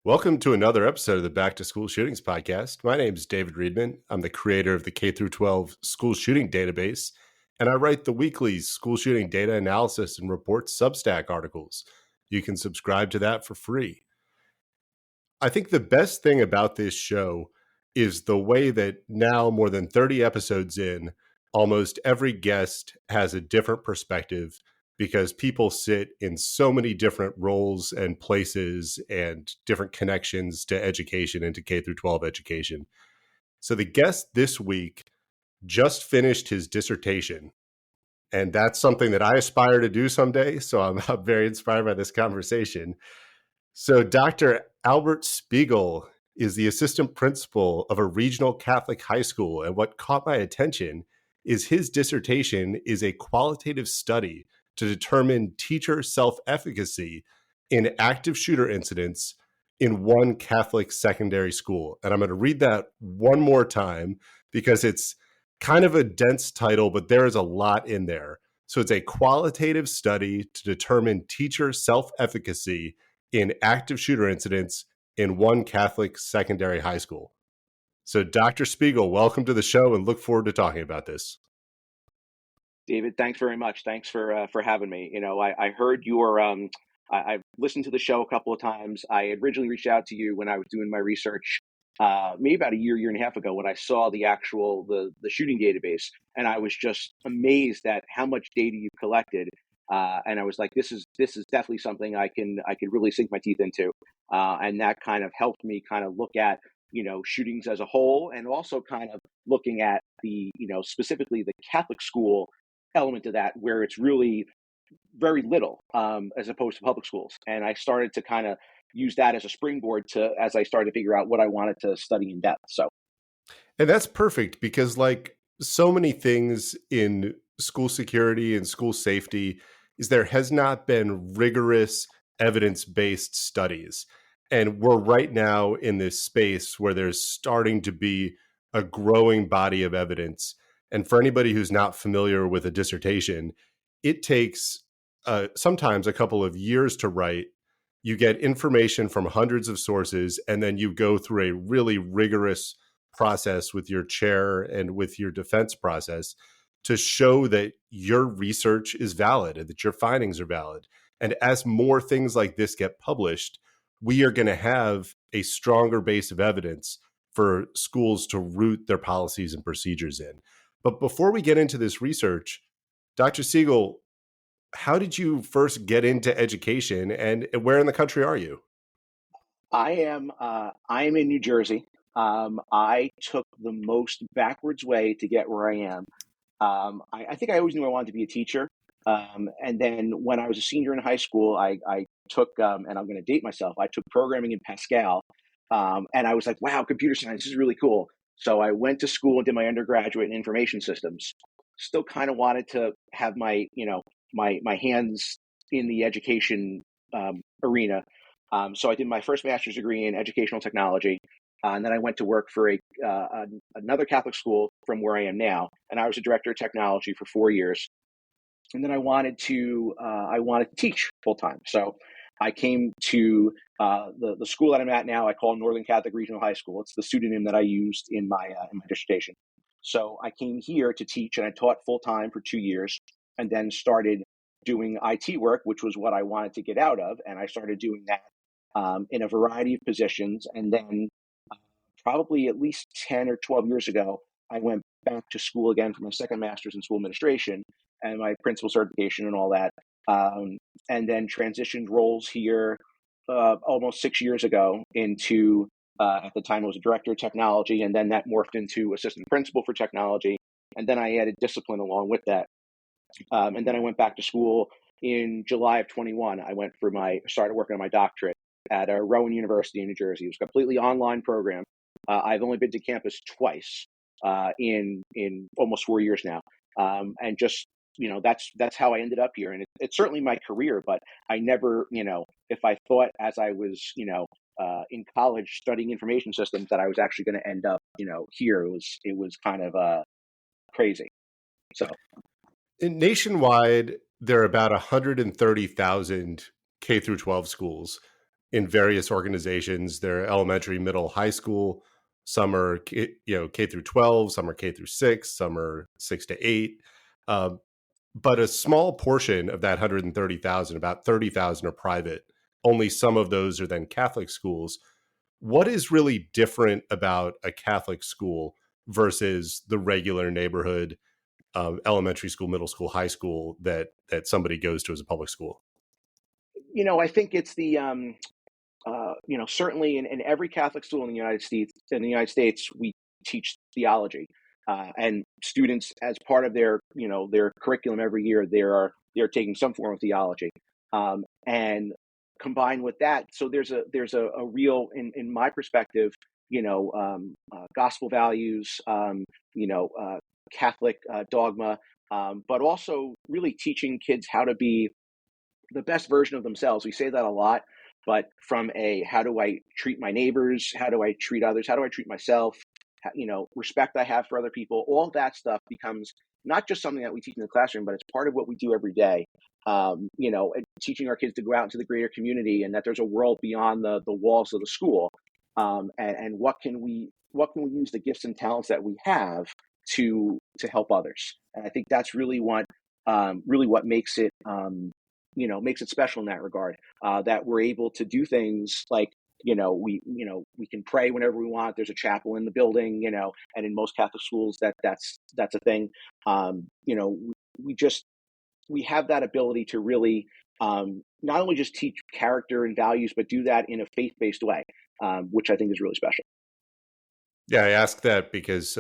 Welcome to another episode of the Back to School Shootings podcast. My name is David Reedman. I'm the creator of the K through 12 school shooting database, and I write the weekly school shooting data analysis and reports Substack articles. You can subscribe to that for free. I think the best thing about this show is the way that now, more than 30 episodes in, almost every guest has a different perspective because people sit in so many different roles and places and different connections to education and to K through 12 education. So the guest this week just finished his dissertation, and that's something that I aspire to do someday. So I'm very inspired by this conversation. So, Dr. Albert Spiegel is the assistant principal of a regional Catholic high school. And what caught my attention is his dissertation is a qualitative study to determine teacher self efficacy in active shooter incidents in one Catholic secondary school. And I'm going to read that one more time because it's kind of a dense title, but there is a lot in there. So, it's a qualitative study to determine teacher self efficacy in active shooter incidents in one Catholic secondary high school. So, Dr. Spiegel, welcome to the show and look forward to talking about this. David, thanks very much. Thanks for having me. I heard your I've listened to the show a couple of times. I had originally reached out to you when I was doing my research, maybe about a year and a half ago, when I saw the shooting database, and I was just amazed at how much data you collected. And I was like, this is definitely something I could really sink my teeth into, and that kind of helped me kind of look at shootings as a whole, and also kind of looking at the specifically the Catholic school element of that, where it's really very little, as opposed to public schools. And I started to kind of use that as a springboard to as I started to figure out what I wanted to study in depth. So And that's perfect because, like so many things in school security and school safety, is there has not been rigorous evidence based studies. And we're right now in this space where there's starting to be a growing body of evidence. And for anybody who's not familiar with a dissertation, it takes sometimes a couple of years to write. You get information from hundreds of sources, and then you go through a really rigorous process with your chair and with your defense process to show that your research is valid and that your findings are valid. And as more things like this get published, we are going to have a stronger base of evidence for schools to root their policies and procedures in. But before we get into this research, Dr. Siegel, how did you first get into education, and where in the country are you? I'm in New Jersey. I took the most backwards way to get where I am. I think I always knew I wanted to be a teacher. And then when I was a senior in high school, I took, and I'm going to date myself, I took programming in Pascal. And I was like, wow, computer science is really cool. So I went to school and did my undergraduate in information systems. Still kind of wanted to have my hands in the education arena. So I did my first master's degree in educational technology. And then I went to work for another Catholic school from where I am now, and I was a director of technology for 4 years. And then I wanted to teach full time. So I came to the school that I'm at now. I call Northern Catholic Regional High School. It's the pseudonym that I used in my dissertation. So I came here to teach, and I taught full time for 2 years, and then started doing IT work, which was what I wanted to get out of. And I started doing that in a variety of positions. And then probably at least 10 or 12 years ago, I went back to school again for my second master's in school administration and my principal certification and all that. And then transitioned roles here almost 6 years ago into, at the time, I was a director of technology, and then that morphed into assistant principal for technology. And then I added discipline along with that. And then I went back to school in July of 21. Started working on my doctorate at Rowan University in New Jersey. It was a completely online program. I've only been to campus twice in almost 4 years now, and just that's how I ended up here. And it's certainly my career, but I never, if I thought as I was, in college studying information systems, that I was actually going to end up, here, it was kind of crazy. So Nationwide, there are about 130,000 K through 12 schools. in various organizations. They're elementary, middle, high school. Some are K through 12, some are K through 6, some are 6 to 8. Uh, but a small portion of that 130,000, about 30,000 are private. Only some of those are then Catholic schools. What is really different about a Catholic school versus the regular neighborhood elementary school, middle school, high school that somebody goes to as a public school? I think it's certainly in every Catholic school in the United States, we teach theology, and students, as part of their curriculum every year, they're taking some form of theology, and combined with that, so there's a real, in my perspective, gospel values, Catholic dogma, but also really teaching kids how to be the best version of themselves. We say that a lot, but from a how do I treat my neighbors, how do I treat others, how do I treat myself, respect I have for other people, all that stuff becomes not just something that we teach in the classroom, but it's part of what we do every day. And teaching our kids to go out into the greater community, and that there's a world beyond the walls of the school, and what can we use the gifts and talents that we have to help others. And I think that's really what makes it special in that regard, that we're able to do things like, we can pray whenever we want. There's a chapel in the building, and in most Catholic schools that's a thing. We have that ability to really, not only just teach character and values, but do that in a faith-based way, which I think is really special. Yeah, I ask that because,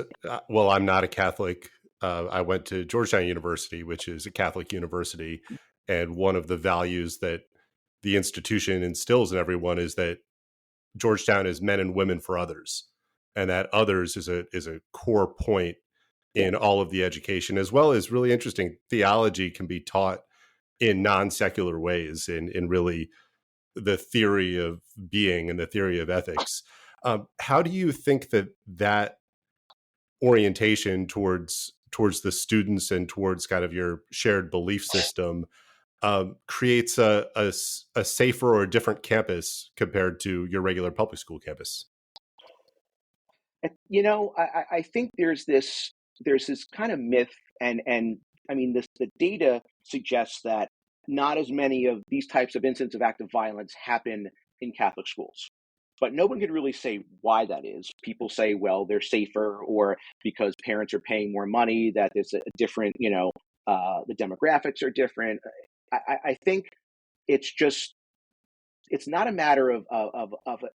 well, I'm not a Catholic. I went to Georgetown University, which is a Catholic university. And one of the values that the institution instills in everyone is that Georgetown is men and women for others. And that others is a core point Yeah. in all of the education, as well as really interesting theology can be taught in non-secular ways, in really the theory of being and the theory of ethics. How do you think that orientation towards the students and towards kind of your shared belief system creates a safer or a different campus compared to your regular public school campus? I think there's this kind of myth, and I mean, the data suggests that not as many of these types of incidents of active violence happen in Catholic schools. But no one could really say why that is. People say, well, they're safer, or because parents are paying more money, that there's a different, the demographics are different. I think it's just it's not a matter of a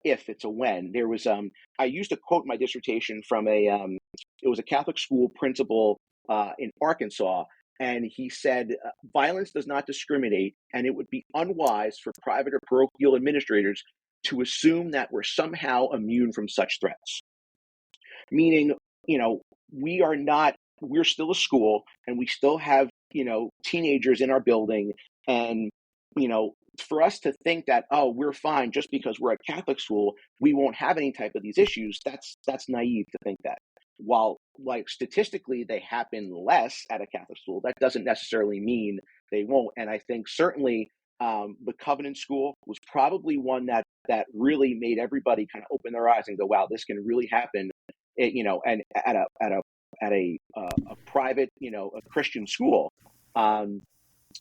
if, it's a when. I used a quote in my dissertation from it was a Catholic school principal in Arkansas, and he said, violence does not discriminate, and it would be unwise for private or parochial administrators to assume that we're somehow immune from such threats. Meaning, you know, we're still a school, and we still have, teenagers in our building, and, for us to think that, oh, we're fine just because we're a Catholic school, we won't have any type of these issues. That's naive to think that. While, like, statistically they happen less at a Catholic school, that doesn't necessarily mean they won't. And I think certainly, the Covenant School was probably one that really made everybody kind of open their eyes and go, wow, this can really happen. And at a private, a Christian school.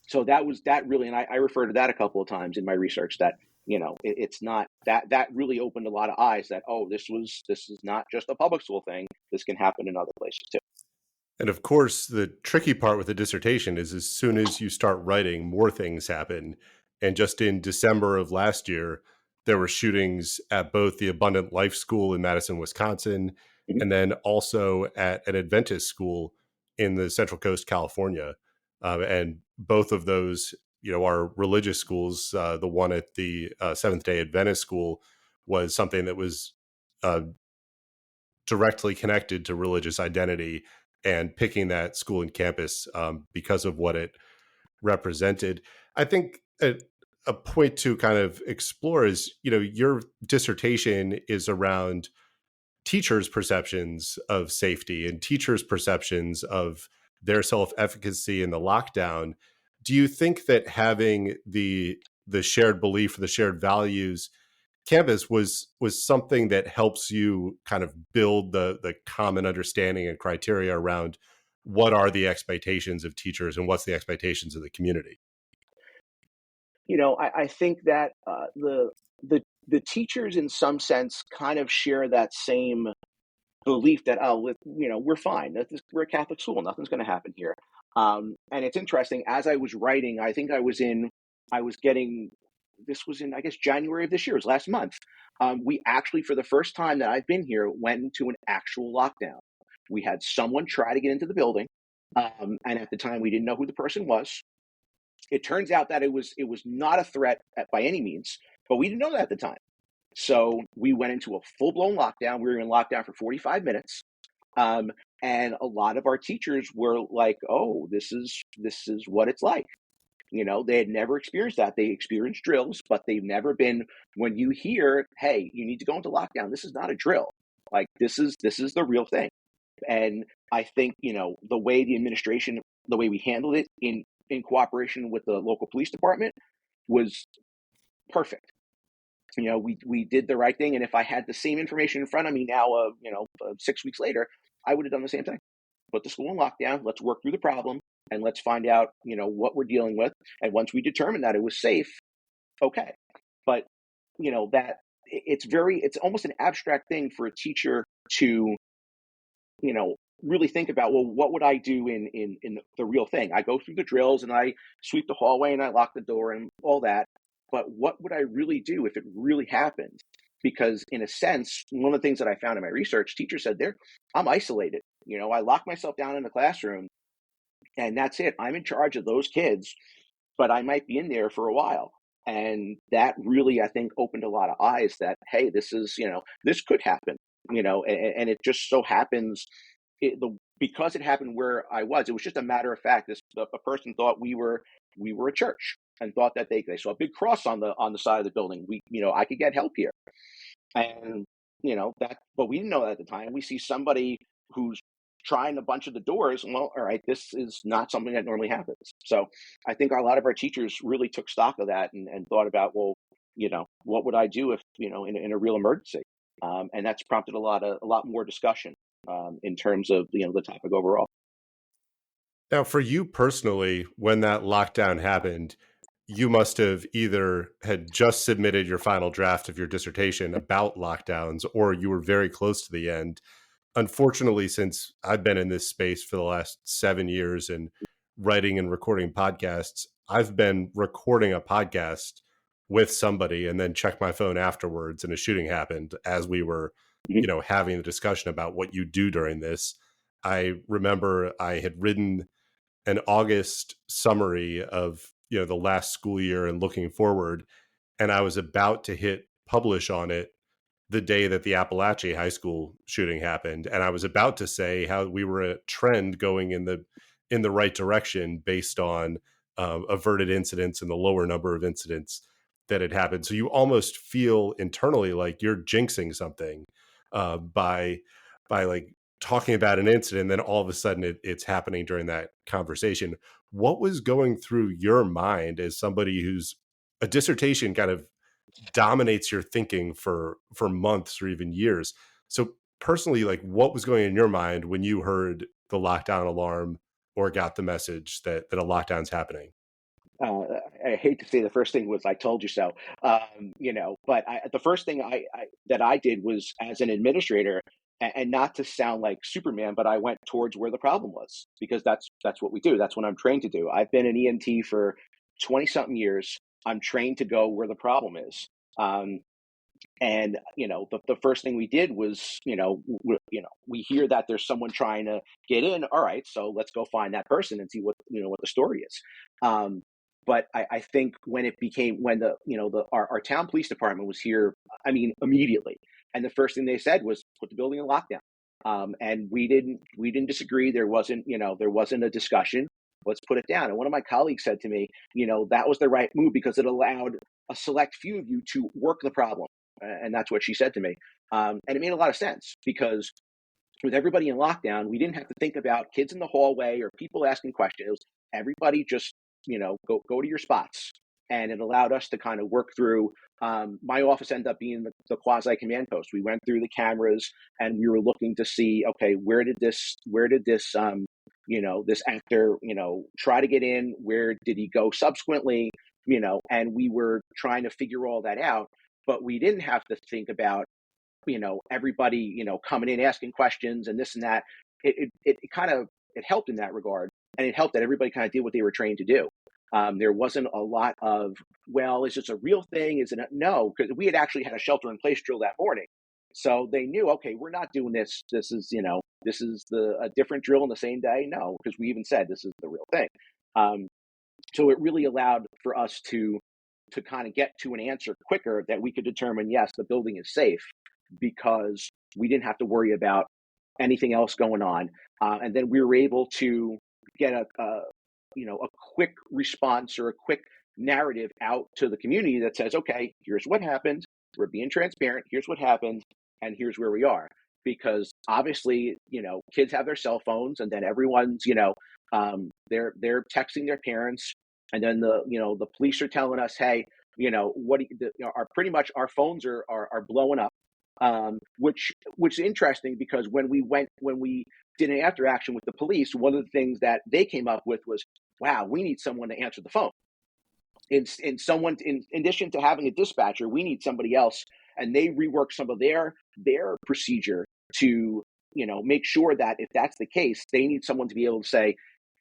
So that really, and I refer to that a couple of times in my research, that, it's not that really opened a lot of eyes, that, oh, this is not just a public school thing. This can happen in other places too. And of course, the tricky part with the dissertation is as soon as you start writing, more things happen. And just in December of last year, there were shootings at both the Abundant Life School in Madison, Wisconsin, Mhm. and then also at an Adventist school in the Central Coast, California. And both of those, are religious schools. The one at the Seventh Day Adventist school was something that was uh, directly connected to religious identity, and picking that school and campus because of what it represented. I think a point to kind of explore is, your dissertation is around teachers' perceptions of safety and teachers' perceptions of their self-efficacy in the lockdown. Do you think that having the shared belief, the shared values Canvas was something that helps you kind of build the common understanding and criteria around what are the expectations of teachers and what's the expectations of the community. I think that the teachers, in some sense, kind of share that same belief that, we're fine. We're a Catholic school. Nothing's going to happen here. And it's interesting. As I was writing, I think I was getting. This was in, I guess, January of this year. It was last month. We actually, for the first time that I've been here, went into an actual lockdown. We had someone try to get into the building, and at the time, we didn't know who the person was. It turns out that it was not a threat by any means, but we didn't know that at the time. So we went into a full blown lockdown. We were in lockdown for 45 minutes, um, and a lot of our teachers were like, "Oh, this is what it's like." They had never experienced that. They experienced drills, but they've never been. When you hear, "Hey, you need to go into lockdown," this is not a drill. Like this is the real thing. And I think the way the administration, the way we handled it in cooperation with the local police department was perfect. We did the right thing, and if I had the same information in front of me now, 6 weeks later, I would have done the same thing. Put the school in lockdown. Let's work through the problem, and let's find out, what we're dealing with. And once we determine that it was safe, okay. But that it's almost an abstract thing for a teacher to really think about, well, what would I do in the real thing? I go through the drills and I sweep the hallway and I lock the door and all that. But what would I really do if it really happened? Because in a sense, one of the things that I found in my research, teachers said I'm isolated. I lock myself down in the classroom and that's it. I'm in charge of those kids, but I might be in there for a while. And that really, I think, opened a lot of eyes that, hey, this could happen, and it just so happens because it happened where I was, it was just a matter of fact. A person thought we were a church and thought that they saw a big cross on the side of the building. I could get help here. And but we didn't know that at the time. We see somebody who's trying a bunch of the doors, and, well, all right, this is not something that normally happens. So I think a lot of our teachers really took stock of that and thought about, well, what would I do if, in a real emergency? And that's prompted a lot more discussion, in terms of, the topic overall. Now, for you personally, when that lockdown happened, you must have either had just submitted your final draft of your dissertation about lockdowns, or you were very close to the end. Unfortunately, since I've been in this space for the last 7 years and writing and recording podcasts, I've been recording a podcast with somebody and then checked my phone afterwards, and a shooting happened as we were, Mhm. having the discussion about what you do during this. I remember I had written an August summary of, the last school year and looking forward, and I was about to hit publish on it the day that the Appalachia High School shooting happened, and I was about to say how we were a trend going in the right direction based on averted incidents and the lower number of incidents that had happened. So you almost feel internally like you're jinxing something by like talking about an incident, then all of a sudden it's happening during that conversation. What was going through your mind as somebody who's a dissertation kind of dominates your thinking for months or even years? So personally, like, what was going in your mind when you heard the lockdown alarm or got the message that a lockdown's happening? Uh, I hate to say the first thing was "I told you so," but the first thing that I did was, as an administrator, and not to sound like Superman, but I went towards where the problem was, because that's what we do. That's what I'm trained to do. I've been an EMT for 20 something years. I'm trained to go where the problem is. Um, and the first thing we did was, we hear that there's someone trying to get in. All right, so let's go find that person and see what the story is. Um, but I think when our town police department was here, I mean, immediately, and the first thing they said was put the building in lockdown. And we didn't disagree. There wasn't a discussion. Let's put it down. And one of my colleagues said to me, that was the right move because it allowed a select few of you to work the problem. And that's what she said to me. And it made a lot of sense, because with everybody in lockdown, we didn't have to think about kids in the hallway or people asking questions. It was everybody just, go to your spots. and it allowed us to kind of work through. My office ended up being the quasi command post. We went through the cameras and we were looking to see, okay, this actor, try to get in? Where did he go subsequently? And we were trying to figure all that out, but we didn't have to think about, everybody, coming in asking questions and this and that. It kind of, it helped in that regard, and it helped that everybody kind of did what they were trained to do. There wasn't a lot of, well, is this a real thing? Is it no? Because we had actually had a shelter in place drill that morning, so they knew, okay, we're not doing this. This is a different drill in the same day. No, because we even said this is the real thing. Um, so it really allowed for us to kind of get to an answer quicker, that we could determine, yes, the building is safe, because we didn't have to worry about anything else going on. And then we were able to get a quick response or a quick narrative out to the community that says, okay, here's what happened. We're being transparent. Here's what happened, and here's where we are. Because obviously, kids have their cell phones, and then everyone's, they're texting their parents, and then the police are telling us, hey, are pretty much our phones are blowing up. Which is interesting, because when we did an after action with the police, one of the things that they came up with was, wow, we need someone to answer the phone. In addition to having a dispatcher, we need somebody else, and they rework some of their procedure to make sure that if that's the case, they need someone to be able to say,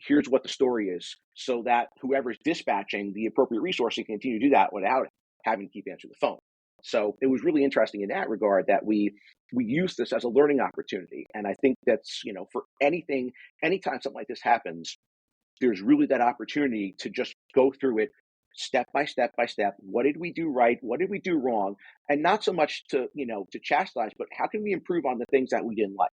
here's what the story is, so that whoever's dispatching the appropriate resource can continue to do that without having to keep answering the phone. So it was really interesting in that regard that we use this as a learning opportunity. And I think that's, for anything, anytime something like this happens, there's really that opportunity to just go through it step by step by step. What did we do right? What did we do wrong? And not so much to chastise, but how can we improve on the things that we didn't like?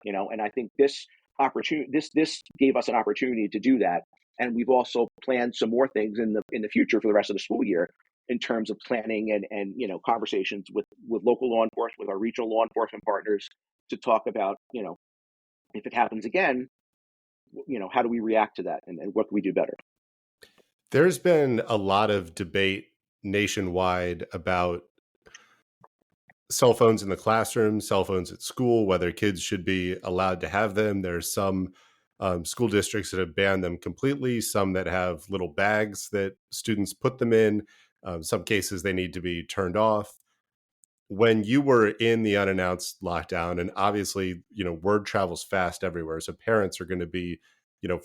And I think this opportunity, this gave us an opportunity to do that. And we've also planned some more things in the future for the rest of the school year, in terms of planning and conversations with local law enforcement, with our regional law enforcement partners, to talk about, if it happens again, how do we react to that, and what can we do better? There's been a lot of debate nationwide about cell phones in the classroom, cell phones at school, whether kids should be allowed to have them. There's some school districts that have banned them completely, some that have little bags that students put them in. Some cases they need to be turned off. When you were in the unannounced lockdown, and obviously, word travels fast everywhere, so parents are going to be,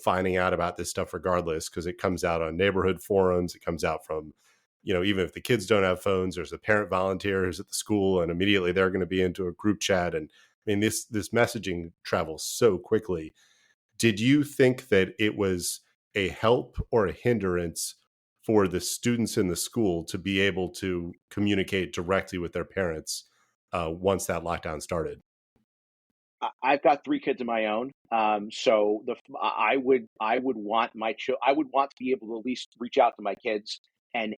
finding out about this stuff regardless, because it comes out on neighborhood forums, it comes out from, even if the kids don't have phones, there's a parent volunteer who's at the school, and immediately they're going to be into a group chat. And I mean, this messaging travels so quickly. Did you think that it was a help or a hindrance for the students in the school to be able to communicate directly with their parents once that lockdown started? I've got 3 kids of my own, so I would want I would want to be able to at least reach out to my kids and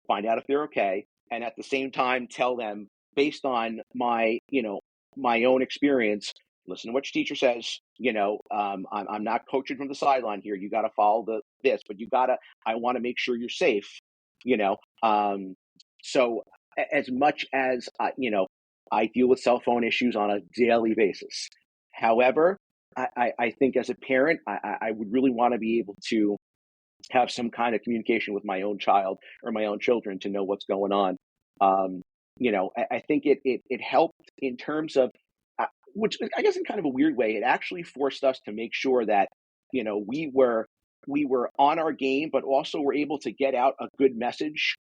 find out if they're okay, and at the same time tell them, based on my own experience, listen to what your teacher says. I'm not coaching from the sideline here. You got to follow this, but I want to make sure you're safe. You know, um, so as much as I deal with cell phone issues on a daily basis. However, I think as a parent, I would really want to be able to have some kind of communication with my own child or my own children to know what's going on. Um, I think it helped in terms of, which I guess in kind of a weird way, it actually forced us to make sure that we were on our game, but also were able to get out a good message,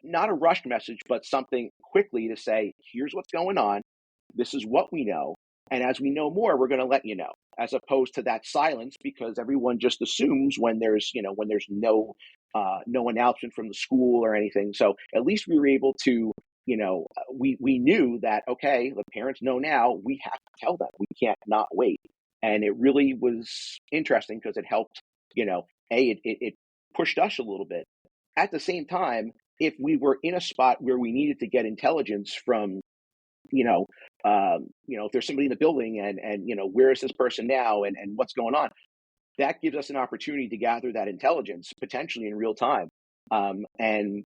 not a rushed message, but something quickly to say, here's what's going on. This is what we know. And as we know more, we're going to let you know, as opposed to that silence, because everyone just assumes when there's no announcement from the school or anything. So at least we were able to, we knew that, okay, the parents know now, we have to tell them, we can't not wait. And it really was interesting because it helped, it pushed us a little bit. At the same time, if we were in a spot where we needed to get intelligence from, if there's somebody in the building and where is this person now and what's going on, that gives us an opportunity to gather that intelligence potentially in real time. And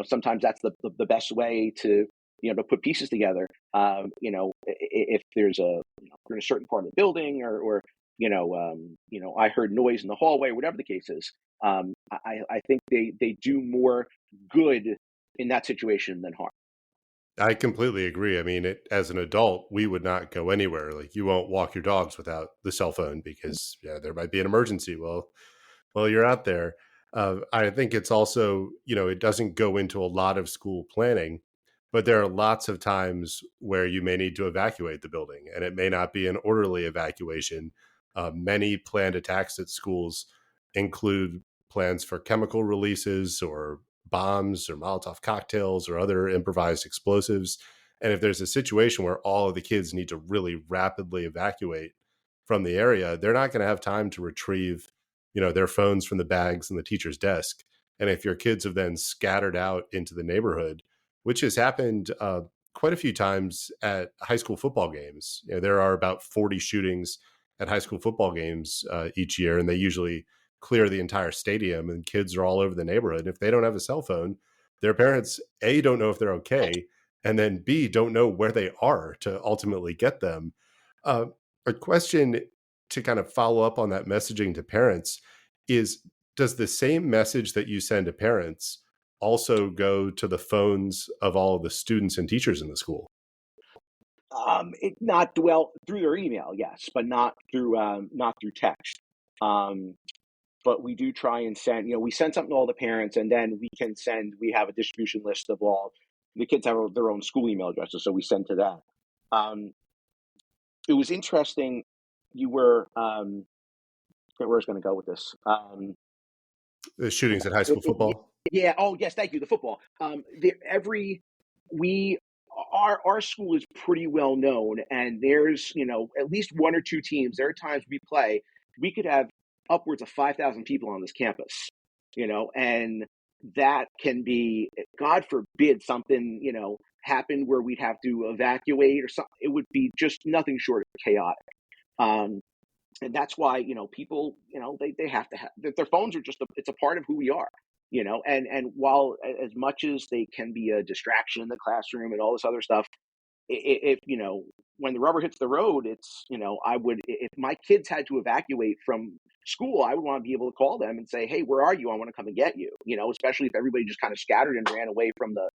sometimes that's the best way to to put pieces together. If there's you're in a certain part of the building, or I heard noise in the hallway, whatever the case is. I think they do more good in that situation than harm. I completely agree. I mean, as an adult, we would not go anywhere. Like you won't walk your dogs without the cell phone because there might be an emergency. Well, you're out there. I think it's also, it doesn't go into a lot of school planning, but there are lots of times where you may need to evacuate the building, and it may not be an orderly evacuation. Many planned attacks at schools include plans for chemical releases or bombs or Molotov cocktails or other improvised explosives. And if there's a situation where all of the kids need to really rapidly evacuate from the area, they're not going to have time to retrieve, their phones from the bags in the teacher's desk. And if your kids have then scattered out into the neighborhood, which has happened quite a few times at high school football games, there are about 40 shootings at high school football games each year, and they usually clear the entire stadium, and kids are all over the neighborhood. If they don't have a cell phone, their parents, A, don't know if they're okay, and then B, don't know where they are to ultimately get them. Uh, a question to kind of follow up on that messaging to parents is, does the same message that you send to parents also go to the phones of all of the students and teachers in the school? Not well through their email, yes, but not through text. Um, but we do try and send. We send something to all the parents, and then we have a distribution list of all the kids have their own school email addresses, so we send to that. Um, it was interesting. You were where I was going to go with this. The shootings at high school football? Yeah. Oh, yes. Thank you. The football. We our school is pretty well known, and there's at least one or two teams. There are times we play, we could have upwards of 5,000 people on this campus. And that can be, God forbid, something happened where we'd have to evacuate or something. It would be just nothing short of chaotic. Um, and that's why people they have to have their phones are just it's a part of who we are. And while as much as they can be a distraction in the classroom and all this other stuff, if when the rubber hits the road, it's I would, if my kids had to evacuate from school, I would want to be able to call them and say, hey, where are you? I want to come and get you. Especially if everybody just kind of scattered and ran away from the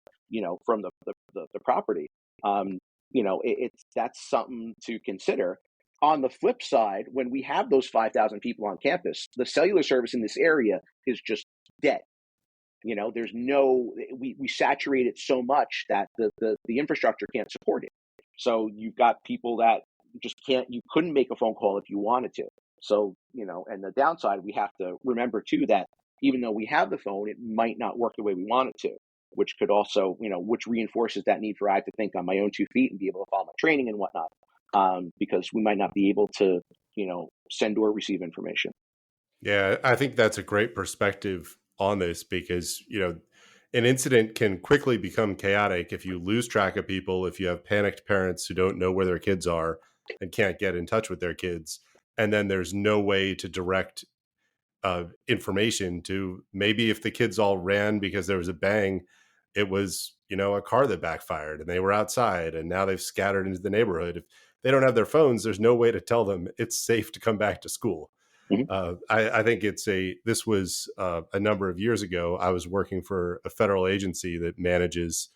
property. It's that's something to consider. On the flip side, when we have those 5,000 people on campus, the cellular service in this area is just dead. There's no, we saturate it so much that the infrastructure can't support it. So you've got people that just can't, you couldn't make a phone call if you wanted to. So, and the downside, we have to remember too, that even though we have the phone, it might not work the way we want it to, which could also, which reinforces that need for I to think on my own 2 feet and be able to follow my training and whatnot. Because we might not be able to, send or receive information. Yeah, I think that's a great perspective on this because, an incident can quickly become chaotic if you lose track of people, if you have panicked parents who don't know where their kids are and can't get in touch with their kids. And then there's no way to direct information to, maybe if the kids all ran because there was a bang, it was, a car that backfired and they were outside and now they've scattered into the neighborhood. If they don't have their phones, there's no way to tell them it's safe to come back to school. Mhm. I think this was a number of years ago. I was working for a federal agency that manages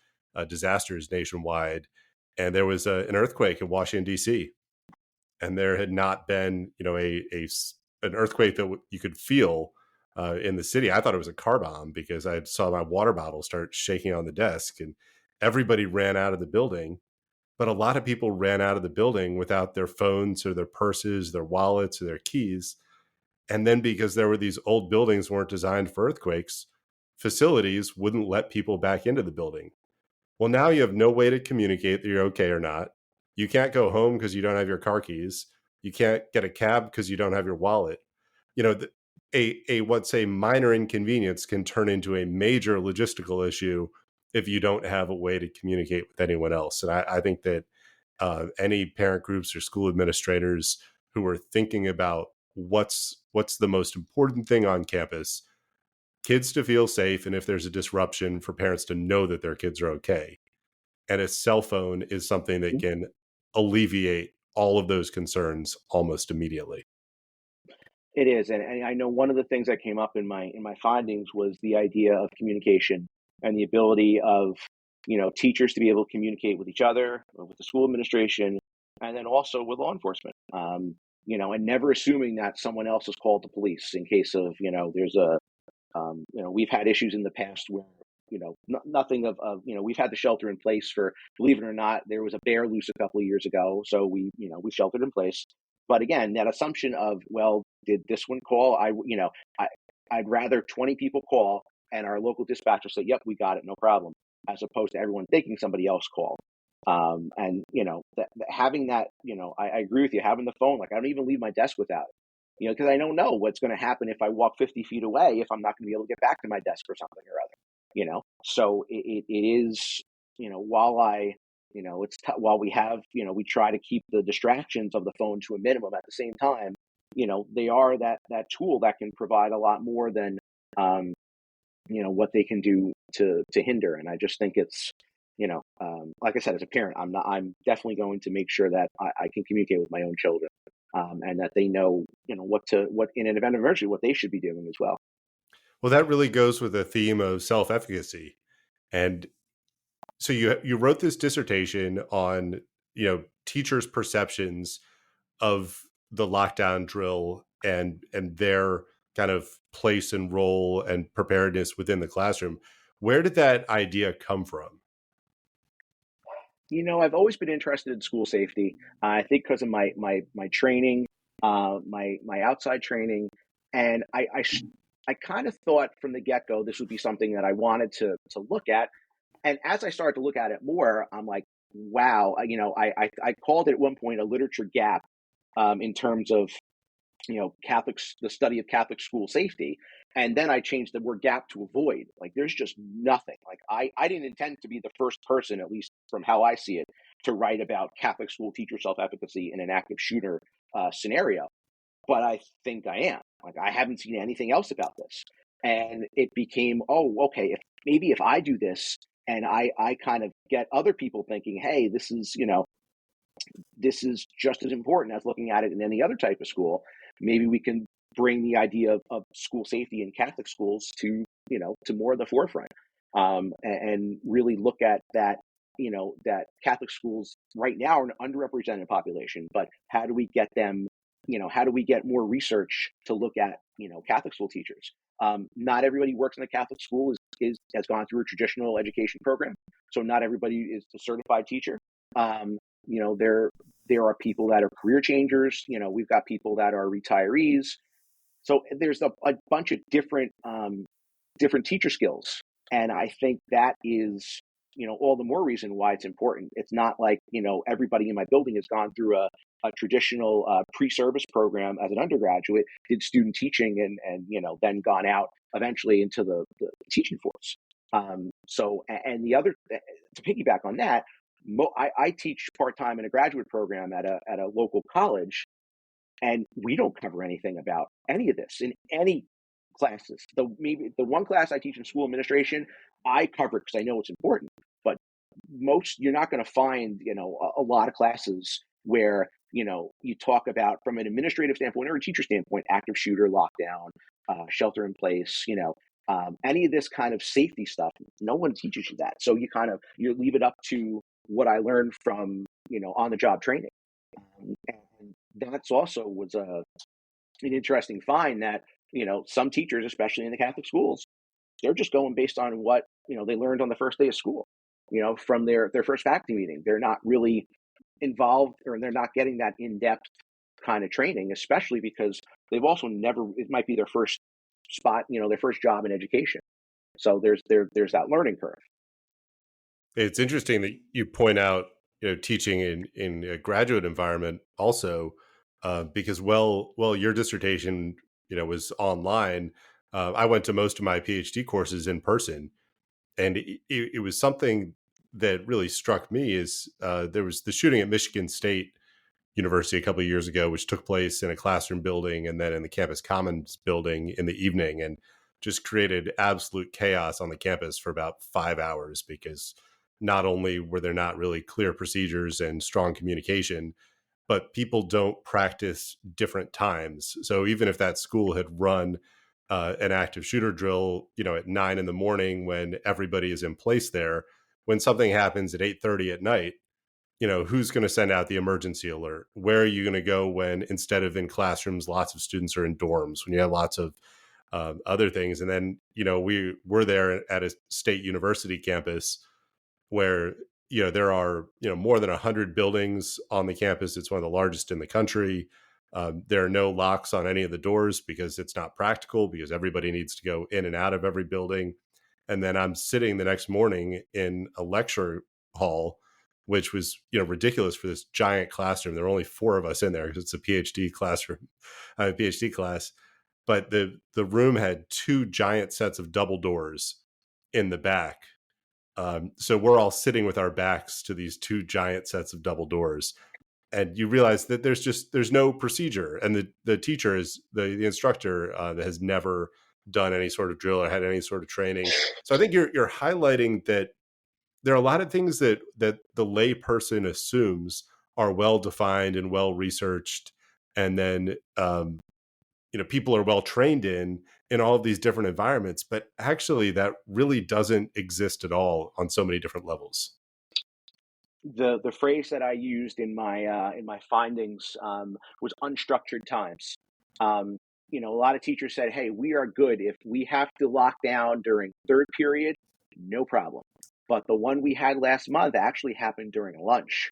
disasters nationwide. And there was an earthquake in Washington, D.C. And there had not been, an earthquake that you could feel in the city. I thought it was a car bomb because I saw my water bottle start shaking on the desk, and everybody ran out of the building. But a lot of people ran out of the building without their phones or their purses, their wallets, or their keys. And then because there were these old buildings weren't designed for earthquakes, facilities wouldn't let people back into the building. Well, now you have no way to communicate that you're okay or not. You can't go home because you don't have your car keys. You can't get a cab because you don't have your wallet. You know, what's a minor inconvenience can turn into a major logistical issue if you don't have a way to communicate with anyone else. And I think that any parent groups or school administrators who are thinking about what's the most important thing on campus kids to feel safe, and if there's a disruption, for parents to know that their kids are okay. And a cell phone is something that can alleviate all of those concerns almost immediately. It is, and I know one of the things that came up in my findings was the idea of communication and the ability of teachers to be able to communicate with each other, with the school administration, and then also with law enforcement. And never assuming that someone else has called the police in case of there's a we've had issues in the past where nothing of we've had the shelter in place for, believe it or not, there was a bear loose a couple of years ago, so we sheltered in place. But again, that assumption of, well, did this one call? I'd rather 20 people call and our local dispatcher say, yep, we got it, no problem, as opposed to everyone thinking somebody else called. And having that, I agree with you, having the phone, like I don't even leave my desk without it. Because I don't know what's going to happen if I walk 50 feet away, if I'm not going to be able to get back to my desk or something or other. So it is, while while we have, we try to keep the distractions of the phone to a minimum. At the same time, they are that tool that can provide a lot more than, what they can do to hinder. And I just think it's, like I said, as a parent, I'm definitely going to make sure that I can communicate with my own children. And that they know, what in an event of emergency, what they should be doing as well. Well, that really goes with the theme of self-efficacy. And so you wrote this dissertation on, teachers' perceptions of the lockdown drill and their kind of place and role and preparedness within the classroom. Where did that idea come from? I've always been interested in school safety. I think because of my training, my outside training, and I kind of thought from the get go this would be something that I wanted to look at. And as I started to look at it more, I'm like, wow. I called it at one point a literature gap, in terms of Catholics, the study of Catholic school safety. And then I changed the word gap to avoid. Like there's just nothing. Like I didn't intend to be the first person, at least from how I see it, to write about Catholic school teacher self-efficacy in an active shooter scenario. But I think I am. Like I haven't seen anything else about this. And it became, oh, okay, if I do this and I kind of get other people thinking, hey, this is just as important as looking at it in any other type of school. Maybe we can bring the idea of school safety in Catholic schools to more of the forefront, and really look at that. That Catholic schools right now are an underrepresented population, but how do we get them? How do we get more research to look at Catholic school teachers? Not everybody who works in a Catholic school has gone through a traditional education program, so not everybody is a certified teacher. There are people that are career changers. We've got people that are retirees. So there's a bunch of different teacher skills, and I think that is all the more reason why it's important. It's not like everybody in my building has gone through a traditional pre-service program as an undergraduate, did student teaching, and then gone out eventually into the teaching force. And the other, to piggyback on that, I teach part-time in a graduate program at a local college, and we don't cover anything about any of this in any classes. Maybe the one class I teach in school administration, I cover because I know it's important. But you're not going to find a lot of classes where you talk about, from an administrative standpoint or a teacher standpoint, active shooter, lockdown, shelter in place. Any of this kind of safety stuff. No one teaches you that, so you leave it up to what I learned from on the job training. And that's also was an interesting find that some teachers, especially in the Catholic schools, they're just going based on what they learned on the first day of school, from their first faculty meeting. They're not really involved, or they're not getting that in-depth kind of training, especially because they've also never, it might be their first spot, their first job in education. So there's that learning curve. It's interesting that you point out, teaching in a graduate environment also, because your dissertation, was online. I went to most of my PhD courses in person, and it was something that really struck me is there was the shooting at Michigan State University a couple of years ago, which took place in a classroom building and then in the campus commons building in the evening. And just created absolute chaos on the campus for about 5 hours, because not only were there not really clear procedures and strong communication, but people don't practice different times. So even if that school had run an active shooter drill, at 9 in the morning when everybody is in place there, when something happens at 8:30 at night, who's going to send out the emergency alert? Where are you going to go when, instead of in classrooms, lots of students are in dorms, when you have lots of other things? And then, we were there at a state university campus where, there are, more than 100 buildings on the campus. It's one of the largest in the country. There are no locks on any of the doors because it's not practical, because everybody needs to go in and out of every building. And then I'm sitting the next morning in a lecture hall, which was, ridiculous for this giant classroom. There were only 4 of us in there because it's a PhD classroom, PhD class. But the room had 2 giant sets of double doors in the back. So we're all sitting with our backs to these 2 giant sets of double doors. And you realize that there's no procedure. And the teacher is the instructor that has never done any sort of drill or had any sort of training. So I think you're highlighting that there are a lot of things that the lay person assumes are well defined and well researched, and then people are well trained in all of these different environments, but actually that really doesn't exist at all on so many different levels. The phrase that I used in my findings was unstructured times. A lot of teachers said, "Hey, we are good if we have to lock down during third period, no problem." But the one we had last month actually happened during lunch,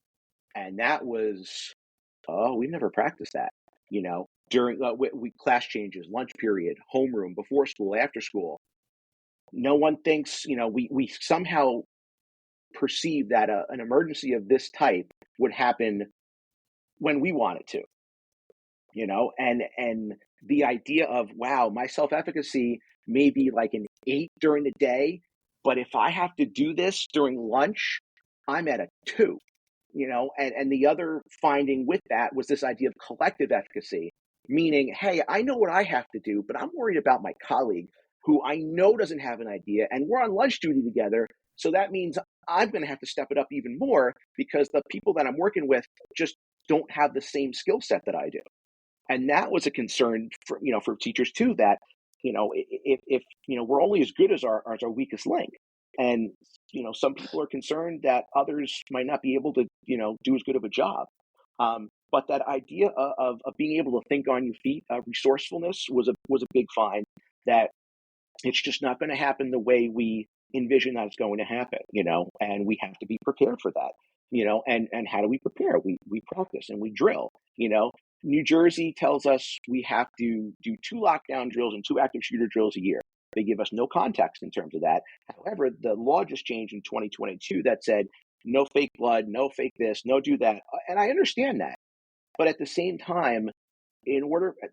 and that was, oh, we've never practiced that. During we class changes, lunch period, homeroom, before school, after school. No one thinks, we somehow perceive that an emergency of this type would happen when we want it to, and the idea of, wow, my self-efficacy may be like an 8 during the day, but if I have to do this during lunch, I'm at a 2. And the other finding with that was this idea of collective efficacy, meaning, hey, I know what I have to do, but I'm worried about my colleague who I know doesn't have an idea, and we're on lunch duty together. So that means I'm going to have to step it up even more because the people that I'm working with just don't have the same skill set that I do. And that was a concern for teachers too, that, if we're only as good as our weakest link. And, some people are concerned that others might not be able to, do as good of a job. But that idea of being able to think on your feet, resourcefulness was a big find, that it's just not going to happen the way we envision that it's going to happen, and we have to be prepared for that, and how do we prepare? We practice and we drill, New Jersey tells us we have to do 2 lockdown drills and 2 active shooter drills a year. They give us no context in terms of that. However, the law just changed in 2022 that said no fake blood, no fake this, no do that. And I understand that. But at the same time,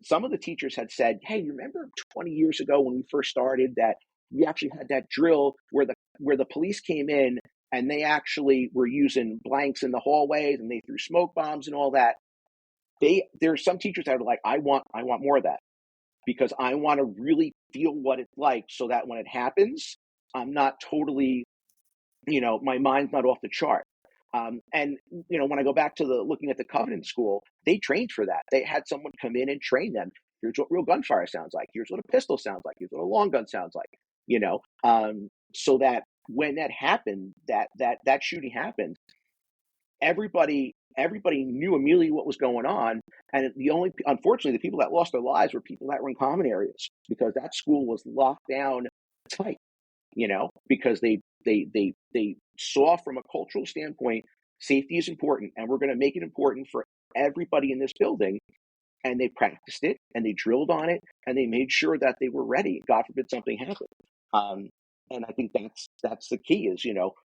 some of the teachers had said, hey, you remember 20 years ago when we first started that we actually had that drill where the police came in and they actually were using blanks in the hallways and they threw smoke bombs and all that. There's some teachers that are like, I want more of that, because I want to really feel what it's like, so that when it happens, I'm not totally, my mind's not off the chart. And when I go back to looking at the Covenant School, they trained for that. They had someone come in and train them. Here's what real gunfire sounds like. Here's what a pistol sounds like. Here's what a long gun sounds like. So that when that happened, that shooting happened, everybody knew immediately what was going on. And unfortunately, the people that lost their lives were people that were in common areas, because that school was locked down tight, because they saw from a cultural standpoint, safety is important and we're going to make it important for everybody in this building. And they practiced it and they drilled on it and they made sure that they were ready, God forbid something happened. And I think that's the key is,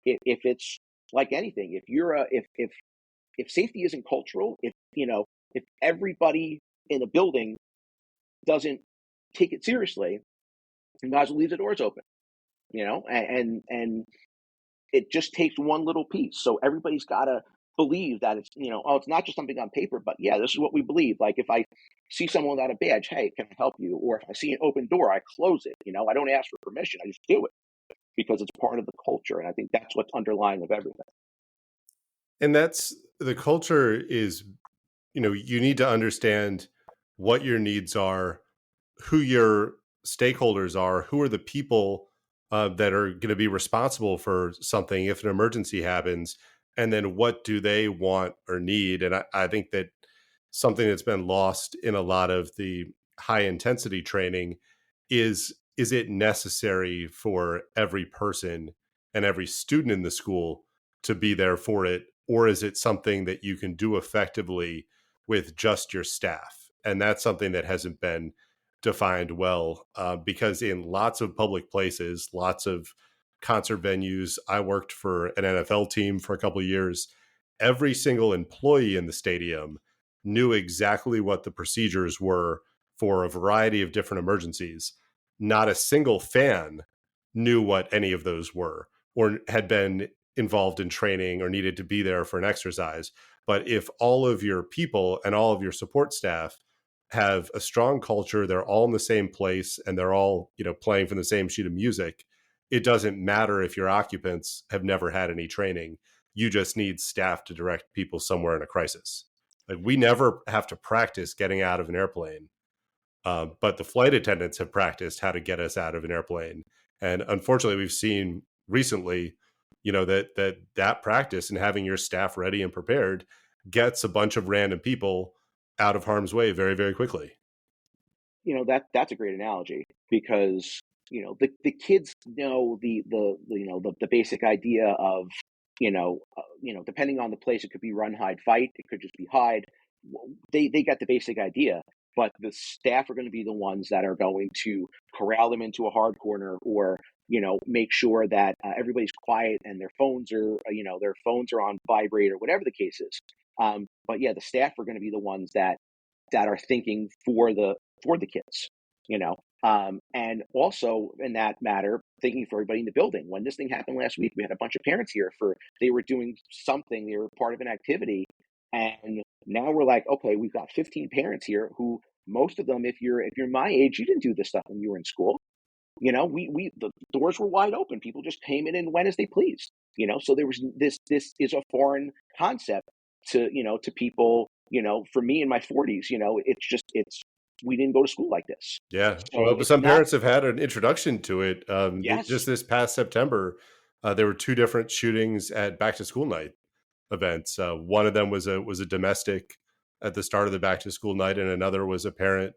if it's like anything, if safety isn't cultural, if everybody in the building doesn't take it seriously, you guys will leave the doors open, and it just takes one little piece. So everybody's got to believe that it's, oh, it's not just something on paper, but yeah, this is what we believe. Like if I see someone without a badge, hey, can I help you? Or if I see an open door, I close it. I don't ask for permission. I just do it because it's part of the culture. And I think that's what's underlying of everything. And that's the culture is, you need to understand what your needs are, who your stakeholders are, who are the people that are going to be responsible for something if an emergency happens, and then what do they want or need. And I think that something that's been lost in a lot of the high intensity training is it necessary for every person and every student in the school to be there for it, or is it something that you can do effectively with just your staff? And that's something that hasn't been defined well, because in lots of public places, lots of concert venues, I worked for an NFL team for a couple of years. Every single employee in the stadium knew exactly what the procedures were for a variety of different emergencies. Not a single fan knew what any of those were or had been involved in training or needed to be there for an exercise. But if all of your people and all of your support staff have a strong culture, they're all in the same place and they're all, playing from the same sheet of music, it doesn't matter if your occupants have never had any training. You just need staff to direct people somewhere in a crisis. Like we never have to practice getting out of an airplane, but the flight attendants have practiced how to get us out of an airplane. And unfortunately, we've seen recently, that practice and having your staff ready and prepared gets a bunch of random people out of harm's way very, very quickly. That's a great analogy because the kids know the basic idea of depending on the place, it could be run, hide, fight, it could just be hide. They get the basic idea, but the staff are going to be the ones that are going to corral them into a hard corner, or make sure that everybody's quiet and their phones are on vibrate or whatever the case is. But yeah, the staff are going to be the ones that are thinking for the kids, and also in that matter, thinking for everybody in the building. When this thing happened last week, we had a bunch of parents here they were doing something, they were part of an activity, and now we're like, okay, we've got 15 parents here who most of them, if you're my age, you didn't do this stuff when you were in school. We the doors were wide open. People just came in and went as they pleased. So there was this is a foreign concept to people. For me in my 40s, it's we didn't go to school like this. Yeah. So Well, but it's some not. parents have had an introduction to it. Just Yes. this past September, there were two different shootings at back to school night events. One of them was a domestic at the start of the back to school night, and another was a parent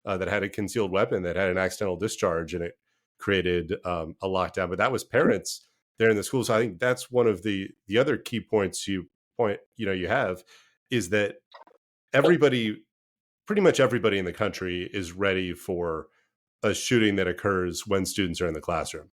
that had a concealed weapon that had an accidental discharge, and it created a lockdown. But that was parents there in the school. So I think that's one of the other key points you have is that everybody, pretty much everybody in the country, is ready for a shooting that occurs when students are in the classroom.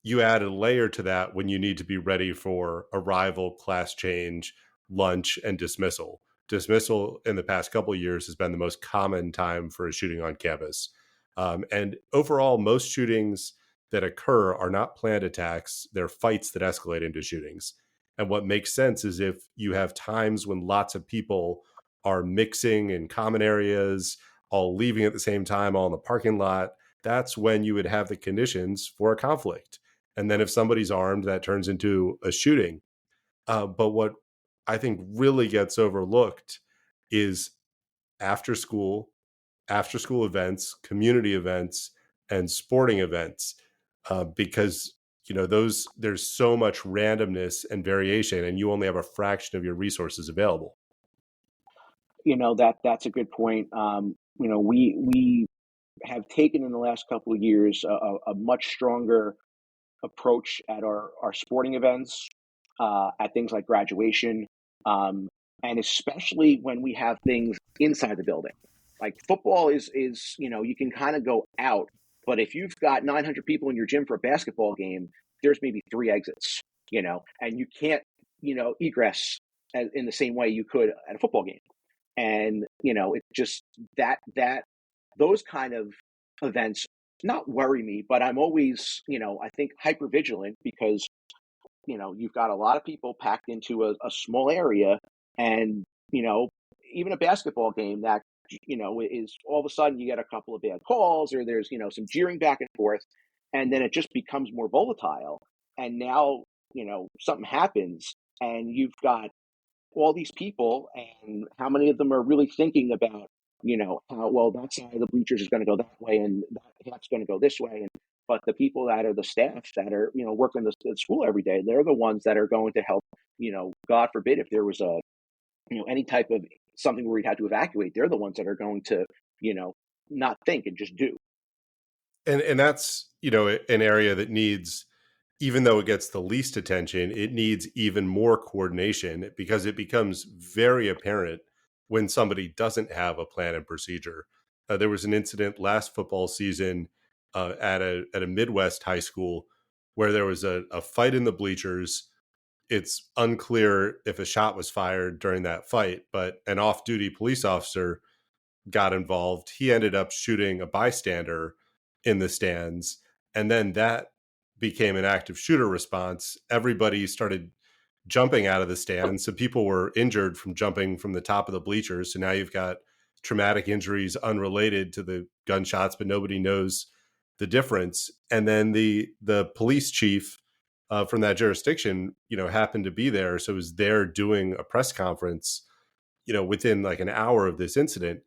You add a layer to that when you need to be ready for arrival, class change, lunch, and dismissal. Dismissal in the past couple of years has been the most common time for a shooting on campus. And overall, most shootings that occur are not planned attacks, they're fights that escalate into shootings. And what makes sense is if you have times when lots of people are mixing in common areas, all leaving at the same time, all in the parking lot, that's when you would have the conditions for a conflict. And then if somebody's armed, that turns into a shooting. But what I think really gets overlooked is after school, after school events, community events, and sporting events, because those there's so much randomness and variation, and you only have a fraction of your resources available. That's a good point. We have taken in the last couple of years a much stronger approach at our sporting events, at things like graduation, um, and especially when we have things inside the building. Like football is you can kind of go out, but if you've got 900 people in your gym for a basketball game, there's maybe three exits, and you can't egress in the same way you could at a football game. And it just that those kind of events not worry me, but I'm always I think hyper vigilant because you've got a lot of people packed into a small area, and even a basketball game that is all of a sudden you get a couple of bad calls, or there's some jeering back and forth, and then it just becomes more volatile. And now something happens, and you've got all these people, and how many of them are really thinking about how well that side of the bleachers is going to go that way, and that's going to go this way. And but the people that are the staff that are working the school every day, they're the ones that are going to help. God forbid if there was a any type of something where we had to evacuate, they're the ones that are going to not think and just do. And that's, an area that needs, even though it gets the least attention, it needs even more coordination because it becomes very apparent when somebody doesn't have a plan and procedure. There was an incident last football season at a Midwest high school where there was a fight in the bleachers. It's unclear if a shot was fired during that fight, but an off-duty police officer got involved. He ended up shooting a bystander in the stands. And then that became an active shooter response. Everybody started jumping out of the stands. So people were injured from jumping from the top of the bleachers. So now you've got traumatic injuries unrelated to the gunshots, but nobody knows the difference. And then the police chief from that jurisdiction, happened to be there. So was there doing a press conference, within like an hour of this incident.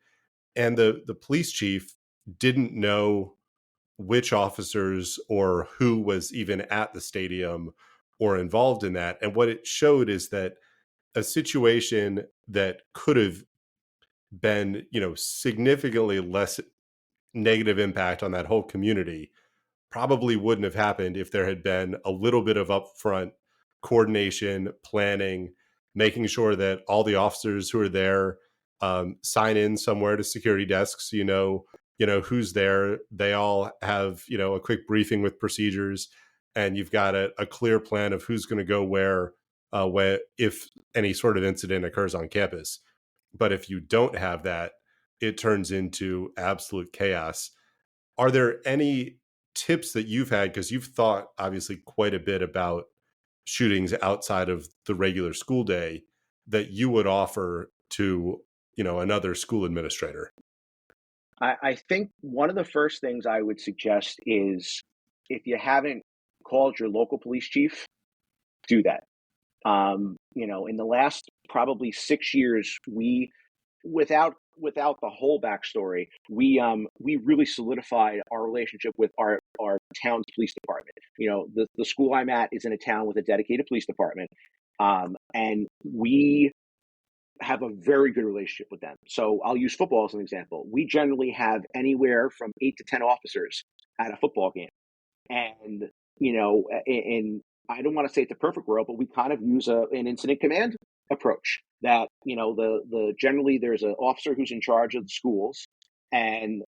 And the police chief didn't know which officers or who was even at the stadium or involved in that. And what it showed is that a situation that could have been, significantly less negative impact on that whole community probably wouldn't have happened if there had been a little bit of upfront coordination, planning, making sure that all the officers who are there sign in somewhere to security desks. Who's there. They all have a quick briefing with procedures, and you've got a clear plan of who's going to go where if any sort of incident occurs on campus. But if you don't have that, it turns into absolute chaos. Are there any tips that you've had, because you've thought obviously quite a bit about shootings outside of the regular school day, that you would offer to another school administrator? I think one of the first things I would suggest is, if you haven't called your local police chief, do that. In the last probably 6 years, without the whole backstory, we really solidified our relationship with our town's police department. The school I'm at is in a town with a dedicated police department, and we have a very good relationship with them. So I'll use football as an example. We generally have anywhere from 8 to 10 officers at a football game, and in I don't want to say it's a perfect world, but we kind of use an incident command approach. That the generally there's an officer who's in charge of the schools, and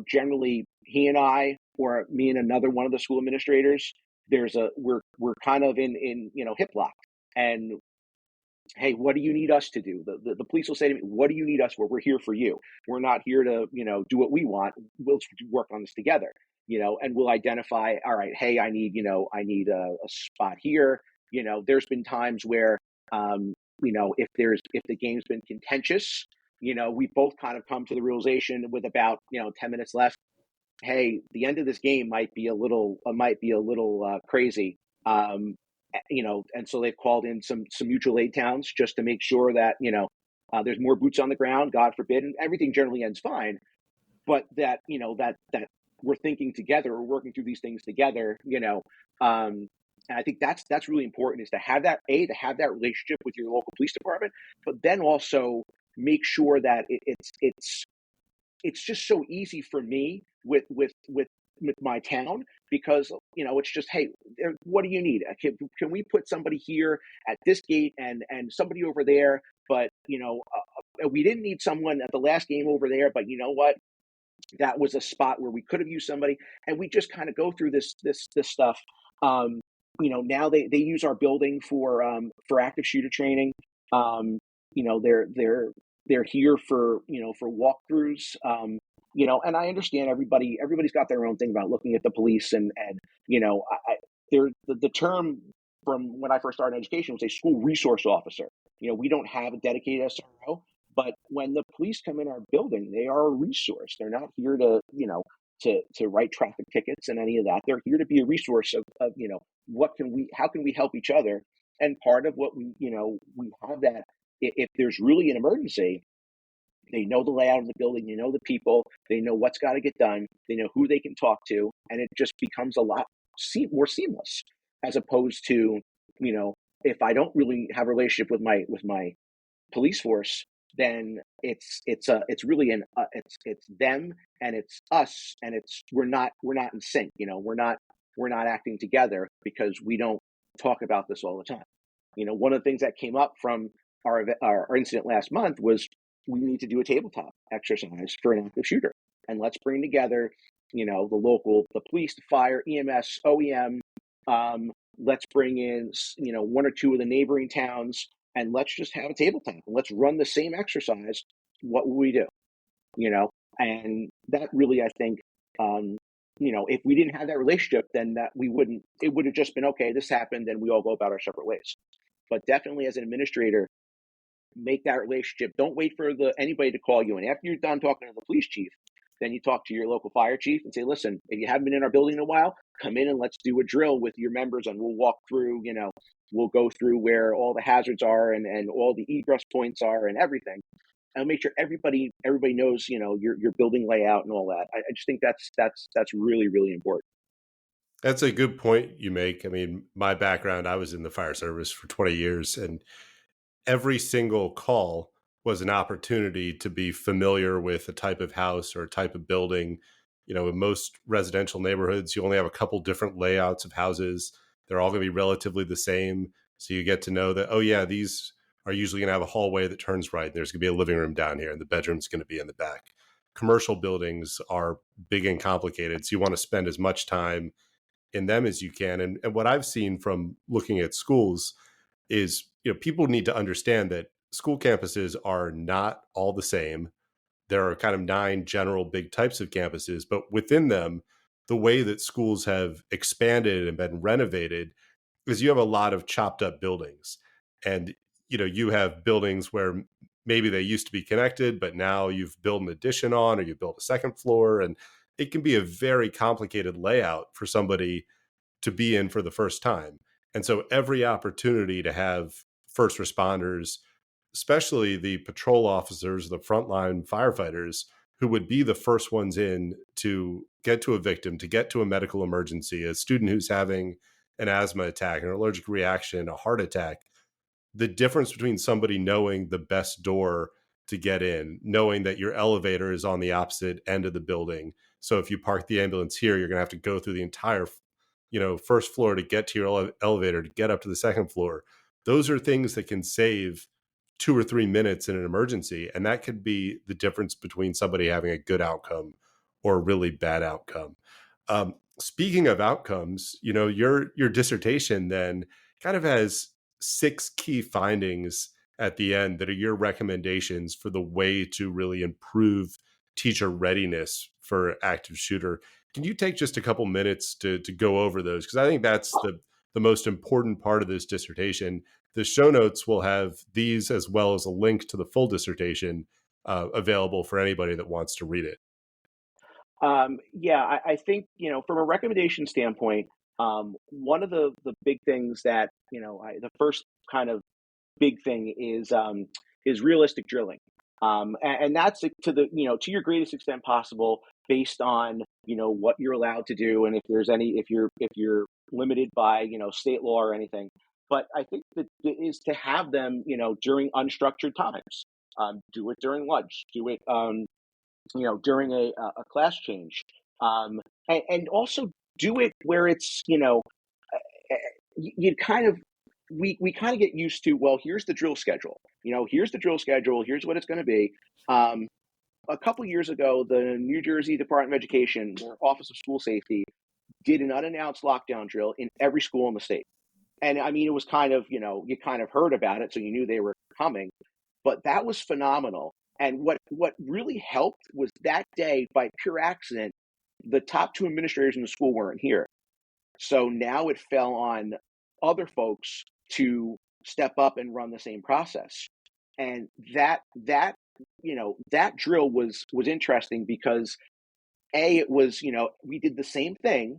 generally he and I, or me and another one of the school administrators, we're kind of in hip lock. And hey, what do you need us to do? The police will say to me, what do you need us for? We're here for you. We're not here to do what we want. We'll work on this together. And we'll identify, all right, hey, I need a spot here. There's been times where if the game's been contentious, we both kind of come to the realization with about 10 minutes left, hey, the end of this game might be a little crazy. And so they've called in some mutual aid towns just to make sure that there's more boots on the ground, God forbid, and everything generally ends fine. But that that we're thinking together, we're working through these things together. And I think that's really important, is to have that relationship with your local police department, but then also make sure that it's just so easy for me with my town, because it's just, hey, what do you need? Can we put somebody here at this gate and somebody over there? But we didn't need someone at the last game over there, but you know what, that was a spot where we could have used somebody. And we just kind of go through this stuff. Now they use our building for active shooter training. They're here for walkthroughs. And I understand everybody's got their own thing about looking at the police, and the term from when I first started in education was a school resource officer. We don't have a dedicated SRO, but when the police come in our building, they are a resource. They're not here to, to write traffic tickets and any of that. They're here to be a resource of how can we help each other? And part of what we have that if there's really an emergency, they know the layout of the building, they know the people, they know what's got to get done, they know who they can talk to, and it just becomes a lot more seamless as opposed to, if I don't really have a relationship with my police force, then it's really it's them and it's us, and we're not in sync. We're not acting together because we don't talk about this all the time. One of the things that came up from our incident last month was we need to do a tabletop exercise for an active shooter, and let's bring together the police, the fire, EMS, OEM. Let's bring in one or two of the neighboring towns, and let's just have a tabletop and let's run the same exercise. What will we do? And that really, I think, if we didn't have that relationship, then it would have just been, okay, this happened and we all go about our separate ways. But definitely as an administrator, make that relationship. Don't wait for anybody to call you. And after you're done talking to the police chief, then you talk to your local fire chief and say, listen, if you haven't been in our building in a while, come in and let's do a drill with your members, and we'll walk through, we'll go through where all the hazards are and all the egress points are and everything. And make sure everybody knows, your building layout and all that. I just think that's really, really important. That's a good point you make. I mean, my background, I was in the fire service for 20 years, and every single call was an opportunity to be familiar with a type of house or a type of building. In most residential neighborhoods, you only have a couple different layouts of houses. They're all going to be relatively the same. So you get to know that, oh yeah, these are usually going to have a hallway that turns right. There's going to be a living room down here, and the bedroom's going to be in the back. Commercial buildings are big and complicated, so you want to spend as much time in them as you can. And what I've seen from looking at schools is, people need to understand that school campuses are not all the same. There are kind of 9 general big types of campuses, but within them, the way that schools have expanded and been renovated is you have a lot of chopped up buildings. And, you have buildings where maybe they used to be connected, but now you've built an addition on, or you built a second floor. And it can be a very complicated layout for somebody to be in for the first time. And so every opportunity to have first responders, especially the patrol officers, the frontline firefighters, who would be the first ones in to get to a victim, to get to a medical emergency, a student who's having an asthma attack, an allergic reaction, a heart attack. The difference between somebody knowing the best door to get in, knowing that your elevator is on the opposite end of the building. So if you park the ambulance here, you're going to have to go through the entire first floor to get to your elevator to get up to the second floor. Those are things that can save 2 or 3 minutes in an emergency. And that could be the difference between somebody having a good outcome or a really bad outcome. Speaking of outcomes, your dissertation then kind of has 6 key findings at the end that are your recommendations for the way to really improve teacher readiness for active shooter. Can you take just a couple minutes to go over those? Because I think that's the most important part of this dissertation. The show notes will have these as well as a link to the full dissertation available for anybody that wants to read it. I think, from a recommendation standpoint, one of the big things that, the first kind of big thing is realistic drilling. And that's to your greatest extent possible based on, what you're allowed to do. And if you're limited by, state law or anything. But I think that is to have them, during unstructured times. Do it during lunch. Do it, during a class change. And also do it where it's, you kind of, we kind of get used to, well, here's the drill schedule. Here's the drill schedule. Here's what it's going to be. A couple years ago, the New Jersey Department of Education, their Office of School Safety, did an unannounced lockdown drill in every school in the state. And I mean, it was kind of, you kind of heard about it, so you knew they were coming. But that was phenomenal. And what really helped was that day, by pure accident, the top 2 administrators in the school weren't here. So now it fell on other folks to step up and run the same process. And that drill was interesting because it was, we did the same thing,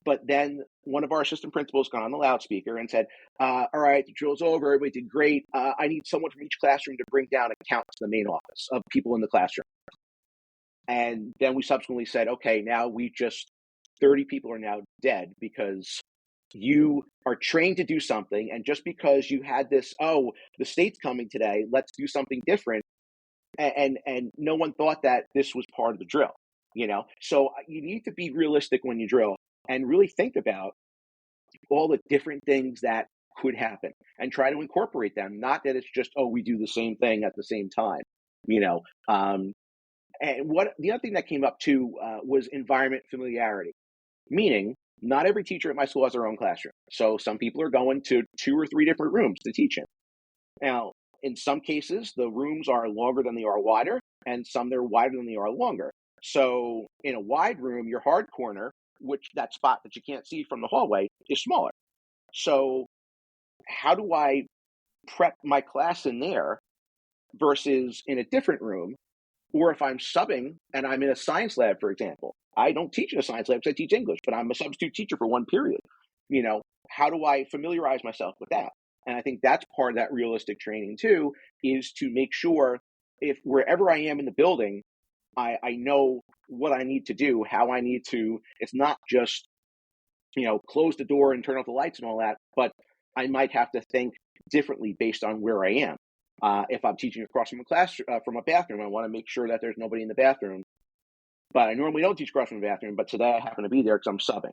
but then one of our assistant principals got on the loudspeaker and said, all right, the drill's over. Everybody did great. I need someone from each classroom to bring down a count to the main office of people in the classroom. And then we subsequently said, okay, now 30 people are now dead because you are trained to do something. And just because you had this, oh, the state's coming today, let's do something different. And no one thought that this was part of the drill, So you need to be realistic when you drill and really think about all the different things that could happen and try to incorporate them. Not that it's just, oh, we do the same thing at the same time, And the other thing that came up too was environment familiarity, meaning not every teacher at my school has their own classroom. So some people are going to 2 or 3 different rooms to teach in. Now, in some cases, the rooms are longer than they are wider, and some they're wider than they are longer. So in a wide room, your hard corner, which that spot that you can't see from the hallway, is smaller. So how do I prep my class in there versus in a different room? Or if I'm subbing and I'm in a science lab, for example, I don't teach in a science lab because I teach English, but I'm a substitute teacher for one period. How do I familiarize myself with that? And I think that's part of that realistic training too, is to make sure if wherever I am in the building, I know what I need to do, how I need to, it's not just, close the door and turn off the lights and all that, but I might have to think differently based on where I am. If I'm teaching across from a class, from a bathroom, I want to make sure that there's nobody in the bathroom. But I normally don't teach across from the bathroom, but today I happen to be there because I'm subbing,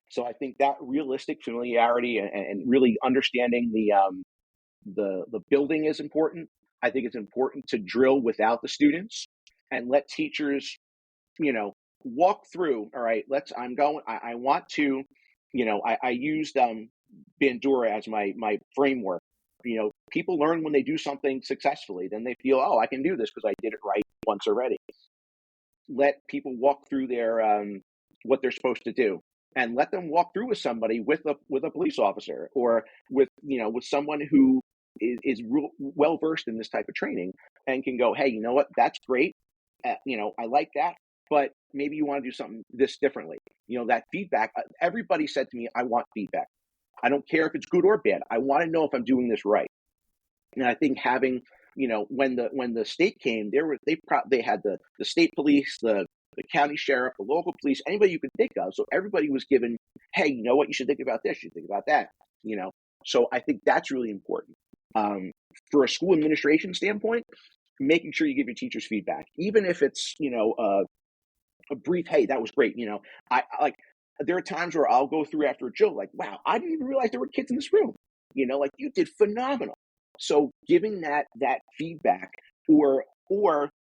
So I think that realistic familiarity and really understanding the building is important. I think it's important to drill without the students and let teachers, walk through. All right, I want to, I used Bandura as my framework. People learn when they do something successfully. Then they feel, oh, I can do this because I did it right once already. Let people walk through their what they're supposed to do, and let them walk through with somebody, with a police officer, or with someone who is well versed in this type of training, and can go, hey, you know what, that's great. I like that, but maybe you want to do something this differently. That feedback. Everybody said to me, I want feedback. I don't care if it's good or bad. I want to know if I'm doing this right. And I think having, when the state came, they had the state police, the county sheriff, the local police, anybody you could think of. So everybody was given, hey, you know what, you should think about this, you should think about that. So I think that's really important. For a school administration standpoint, making sure you give your teachers feedback, even if it's, a brief, hey, that was great. I like, there are times where I'll go through after a drill, like, wow, I didn't even realize there were kids in this room. Like, you did phenomenal. So giving that feedback, or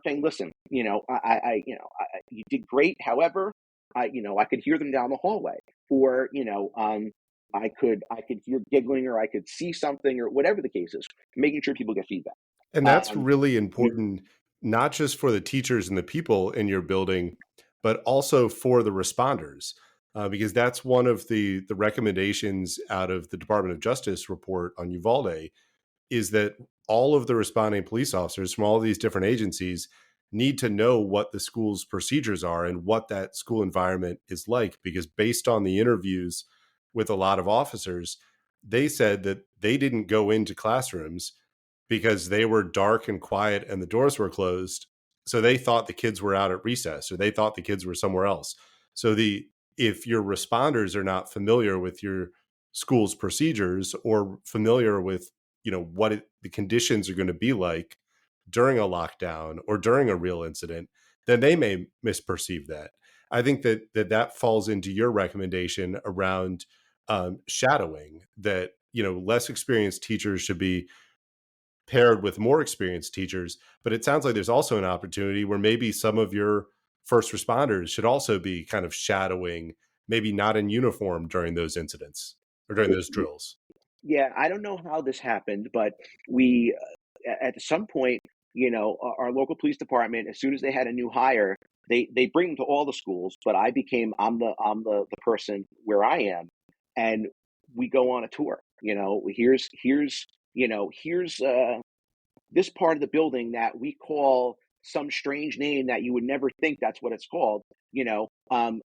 saying, listen, you did great. However, I could hear them down the hallway, or I could hear giggling, or I could see something, or whatever the case is. Making sure people get feedback. And that's really important, not just for the teachers and the people in your building, but also for the responders, because that's one of the recommendations out of the Department of Justice report on Uvalde, is that all of the responding police officers from all of these different agencies need to know what the school's procedures are and what that school environment is like, because based on the interviews with a lot of officers, they said that they didn't go into classrooms because they were dark and quiet and the doors were closed. So they thought the kids were out at recess, or they thought the kids were somewhere else. So if your responders are not familiar with your school's procedures, or familiar with, what the conditions are going to be like during a lockdown or during a real incident, then they may misperceive that. I think that falls into your recommendation around shadowing, that, less experienced teachers should be paired with more experienced teachers. But it sounds like there's also an opportunity where maybe some of your first responders should also be kind of shadowing, maybe not in uniform during those incidents or during those drills. Yeah, I don't know how this happened, but we, at some point, our local police department, as soon as they had a new hire, they bring them to all the schools. But I'm the person where I am, and we go on a tour. Here's this part of the building that we call some strange name that you would never think that's what it's called. The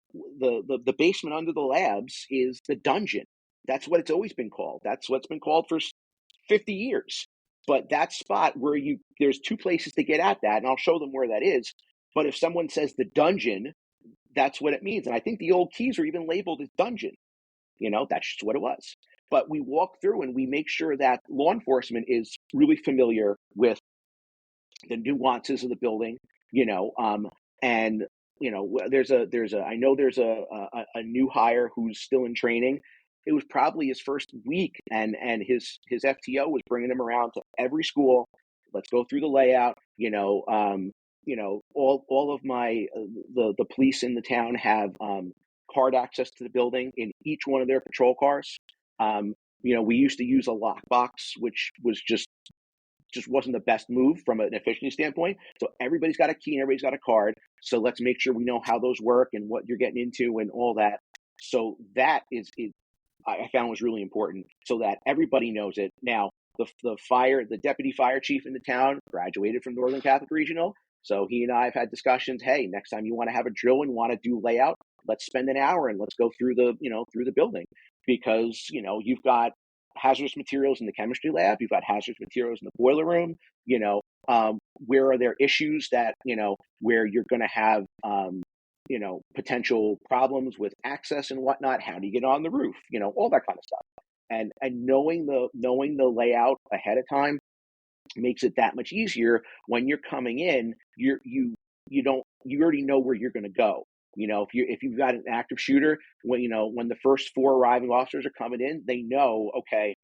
basement under the labs is the dungeon. That's what it's always been called. That's what's been called for 50 years. But that spot where there's two places to get at that, and I'll show them where that is. But if someone says the dungeon, that's what it means. And I think the old keys are even labeled as dungeon. That's just what it was. But we walk through and we make sure that law enforcement is really familiar with the nuances of the building, and I know there's a new hire who's still in training. It was probably his first week, and his FTO was bringing him around to every school. Let's go through the layout. All of my the police in the town have card access to the building in each one of their patrol cars. We used to use a lockbox, which was just wasn't the best move from an efficiency standpoint. So everybody's got a key and everybody's got a card. So let's make sure we know how those work and what you're getting into and all that. So that I found was really important, so that everybody knows it. Now, the deputy fire chief in the town graduated from Northern Catholic Regional. So he and I have had discussions. Hey, next time you want to have a drill and want to do layout, let's spend an hour and let's go through the building, because you've got hazardous materials in the chemistry lab, you've got hazardous materials in the boiler room. Where are there issues that where you're going to have potential problems with access and whatnot? How do you get on the roof? All that kind of stuff. And knowing the layout ahead of time makes it that much easier when you're coming in. You already know where you're going to go. If you've got an active shooter, when the first 4 arriving officers are coming in, they know, okay,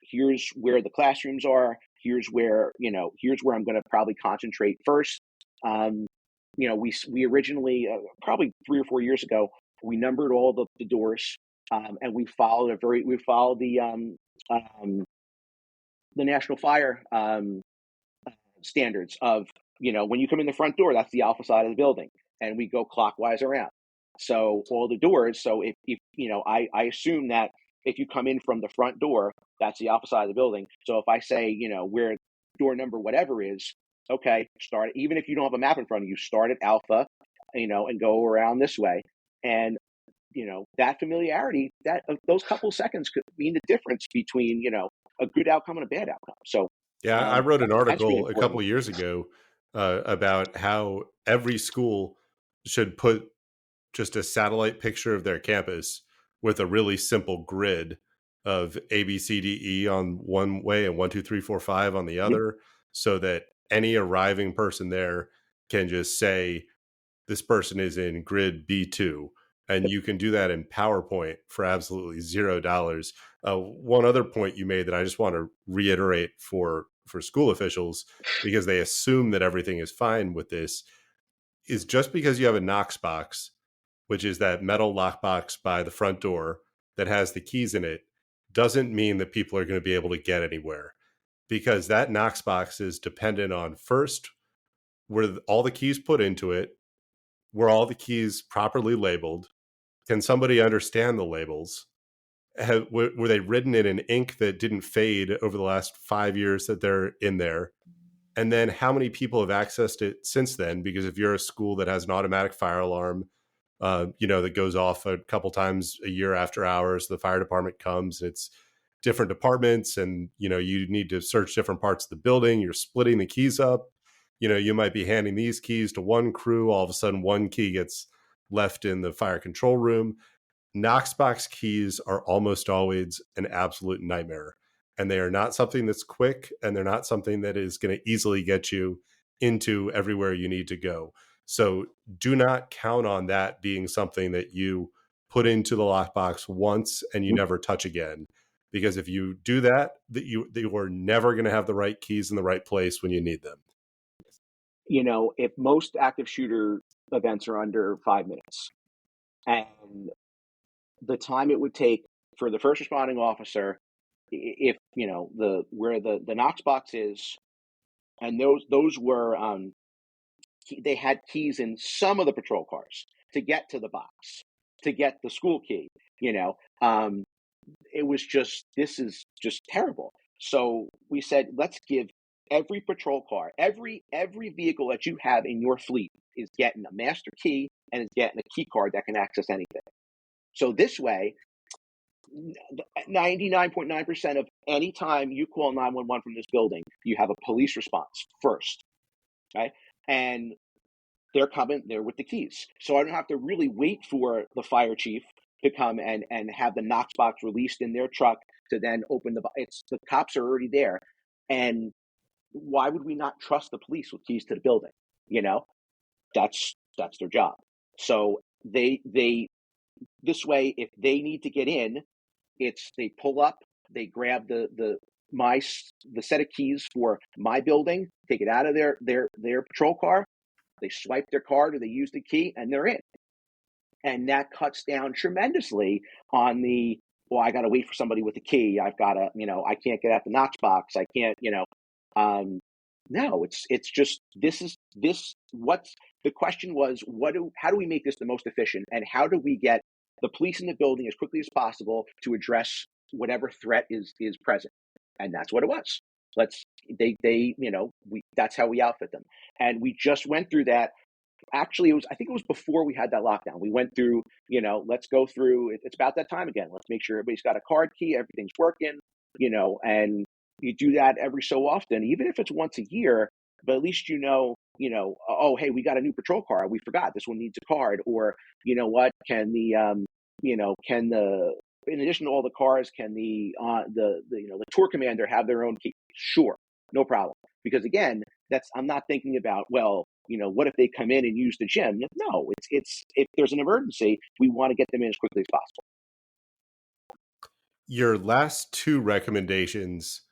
here's where the classrooms are. Here's where I'm going to probably concentrate first. We originally, probably 3 or 4 years ago, we numbered all the doors, and we followed the National Fire standards of, when you come in the front door, that's the alpha side of the building, and we go clockwise around. So all the doors. So if I assume that if you come in from the front door, that's the alpha side of the building. So if I say, where door number whatever is, okay, start, even if you don't have a map in front of you, start at alpha, and go around this way. And that familiarity, that those couple seconds could mean the difference between a good outcome and a bad outcome. So yeah, I wrote an that's really article a important. couple of years ago about how every school should put just a satellite picture of their campus with a really simple grid of A, B, C, D, E on one way and 1, 2, 3, 4, 5 on the other, so that any arriving person there can just say, this person is in grid B2. And you can do that in PowerPoint for absolutely $0. One other point you made that I just want to reiterate for school officials, because they assume that everything is fine with this, is just because you have a Knox box, which is that metal lockbox by the front door that has the keys in it, doesn't mean that people are going to be able to get anywhere, because that Knox box is dependent on, first, were all the keys put into it, were all the keys properly labeled, can somebody understand the labels, were they written in an ink that didn't fade over the last 5 years that they're in there, and then how many people have accessed it since then? Because if you're a school that has an automatic fire alarm, that goes off a couple times a year after hours, the fire department comes, it's different departments, and you need to search different parts of the building, you're splitting the keys up, you might be handing these keys to one crew, all of a sudden one key gets left in the fire control room. Knoxbox keys are almost always an absolute nightmare, and they are not something that's quick, and they're not something that is going to easily get you into everywhere you need to go. So do not count on that being something that you put into the lockbox once and you never touch again. Because if you do that, you are never going to have the right keys in the right place when you need them. If most active shooter events are under 5 minutes, and the time it would take for the first responding officer, if where the Knox box is, and those were they had keys in some of the patrol cars to get to the box, to get the school key. it was just, this is just terrible. So we said, let's give every patrol car, every vehicle that you have in your fleet is getting a master key and is getting a key card that can access anything. So this way, 99.9% of any time you call 911 from this building, you have a police response first, right? And they're coming there with the keys. So I don't have to really wait for the fire chief to come and have the Knox box released in their truck to then open the cops are already there. And why would we not trust the police with keys to the building? You know, that's their job. So they this way, if they need to get in, they pull up, they grab the set of keys for my building, take it out of their patrol car, they swipe their card or they use the key, and they're in. And that cuts down tremendously on well, I got to wait for somebody with the key. I've got to, I can't get at the Knox box. I can't, no, it's just, what's the question was, how do we make this the most efficient, and how do we get the police in the building as quickly as possible to address whatever threat is present? And that's what it was. That's how we outfit them. And we just went through that. Actually, I think it was before we had that lockdown. We went through, let's go through, it's about that time again. Let's make sure everybody's got a card key, everything's working, and you do that every so often, even if it's once a year, but at least, oh, hey, we got a new patrol car. We forgot this one needs a card. Or, what, can in addition to all the cars, can the tour commander have their own key? Sure. No problem. Because again, I'm not thinking about, well, what if they come in and use the gym? No, it's if there's an emergency, we want to get them in as quickly as possible. Your last two recommendations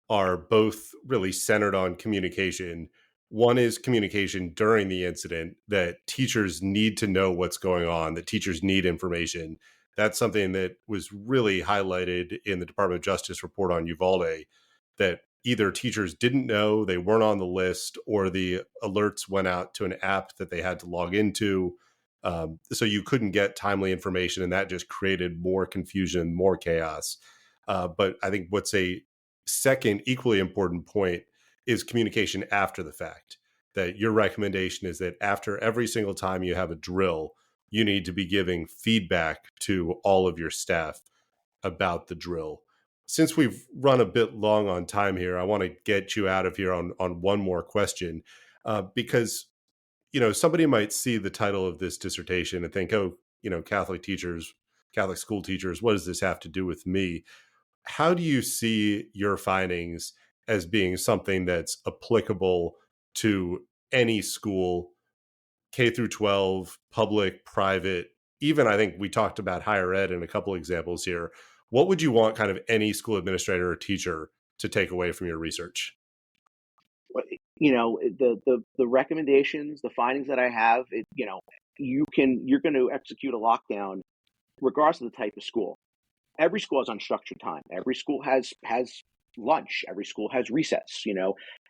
are both really centered on communication. One is communication during the incident, that teachers need to know what's going on, that teachers need information. That's something that was really highlighted in the Department of Justice report on Uvalde, that either teachers didn't know, they weren't on the list, or the alerts went out to an app that they had to log into. So you couldn't get timely information, and that just created more confusion, more chaos. But I think what's a second equally important point is communication after the fact. That your recommendation is that after every single time you have a drill, you need to be giving feedback to all of your staff about the drill. Since we've run a bit long on time here, I want to get you out of here on one more question, because somebody might see the title of this dissertation and think, oh, Catholic school teachers, what does this have to do with me? How do you see your findings as being something that's applicable to any school, K through 12, public, private, even I think we talked about higher ed in a couple examples here. What would you want kind of any school administrator or teacher to take away from your research? The recommendations, the findings that I have, you're going to execute a lockdown regardless of the type of school. Every school has unstructured time. Every school has lunch. Every school has recess.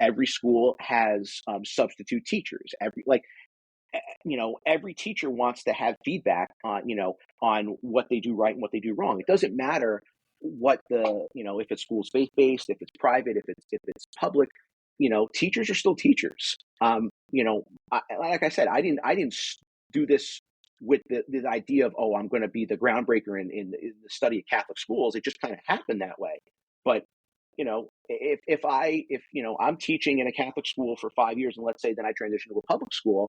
Every school has substitute teachers. Every teacher wants to have feedback on what they do right and what they do wrong. It doesn't matter what if it's school's faith-based, if it's private, if it's public, teachers are still teachers. Like I said, I didn't do this with the idea of, oh, I'm going to be the groundbreaker in the study of Catholic schools. It just kind of happened that way. But if I'm teaching in a Catholic school for 5 years, and let's say then I transition to a public school,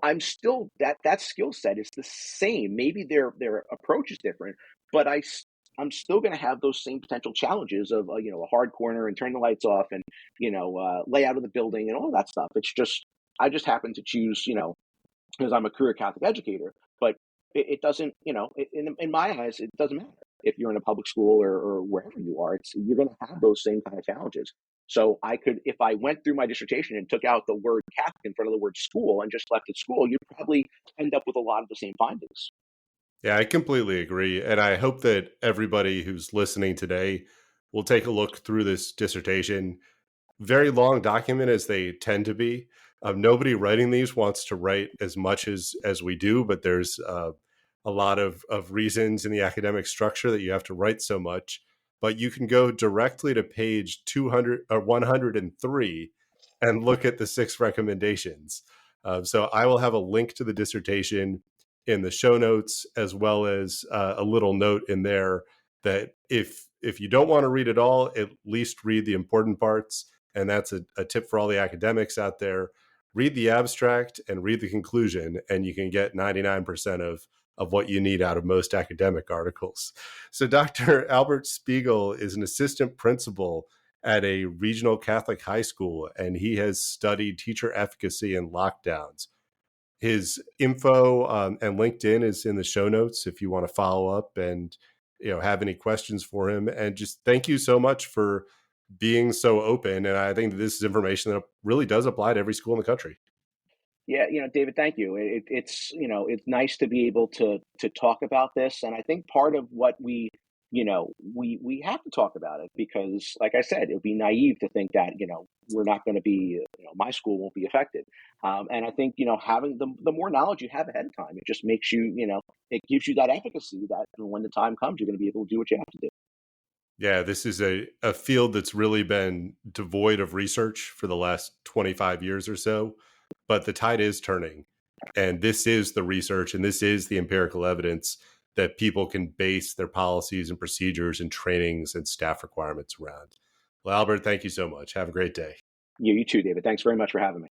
I'm still that skill set is the same. Maybe their approach is different, but I'm still going to have those same potential challenges of a hard corner and turn the lights off and layout of the building and all that stuff. It's just I just happen to choose because I'm a career Catholic educator, but it doesn't in my eyes it doesn't matter if you're in a public school or wherever you are. You're going to have those same kind of challenges. So if I went through my dissertation and took out the word Catholic in front of the word school and just left it school, you'd probably end up with a lot of the same findings. Yeah, I completely agree. And I hope that everybody who's listening today will take a look through this dissertation. Very long document as they tend to be. Nobody writing these wants to write as much as we do, but there's a lot of reasons in the academic structure that you have to write so much, but you can go directly to page 200 or 103 and look at the 6 recommendations. So I will have a link to the dissertation in the show notes, as well as a little note in there that if you don't want to read it all, at least read the important parts. And that's a tip for all the academics out there. Read the abstract and read the conclusion, and you can get 99% of what you need out of most academic articles. So Dr. Albert Spiegel is an assistant principal at a regional Catholic high school, and he has studied teacher efficacy in lockdowns. His info and LinkedIn is in the show notes if you want to follow up and have any questions for him. And just thank you so much for being so open. And I think that this is information that really does apply to every school in the country. Yeah, David, thank you. It's it's nice to be able to talk about this, and I think part of what we have to talk about it because, like I said, it would be naive to think that we're not going to be my school won't be affected, and I think having the more knowledge you have ahead of time, it just makes you it gives you that efficacy that when the time comes, you're going to be able to do what you have to do. Yeah, this is a field that's really been devoid of research for the last 25 years or so, but the tide is turning. And this is the research and this is the empirical evidence that people can base their policies and procedures and trainings and staff requirements around. Well, Albert, thank you so much. Have a great day. You too, David. Thanks very much for having me.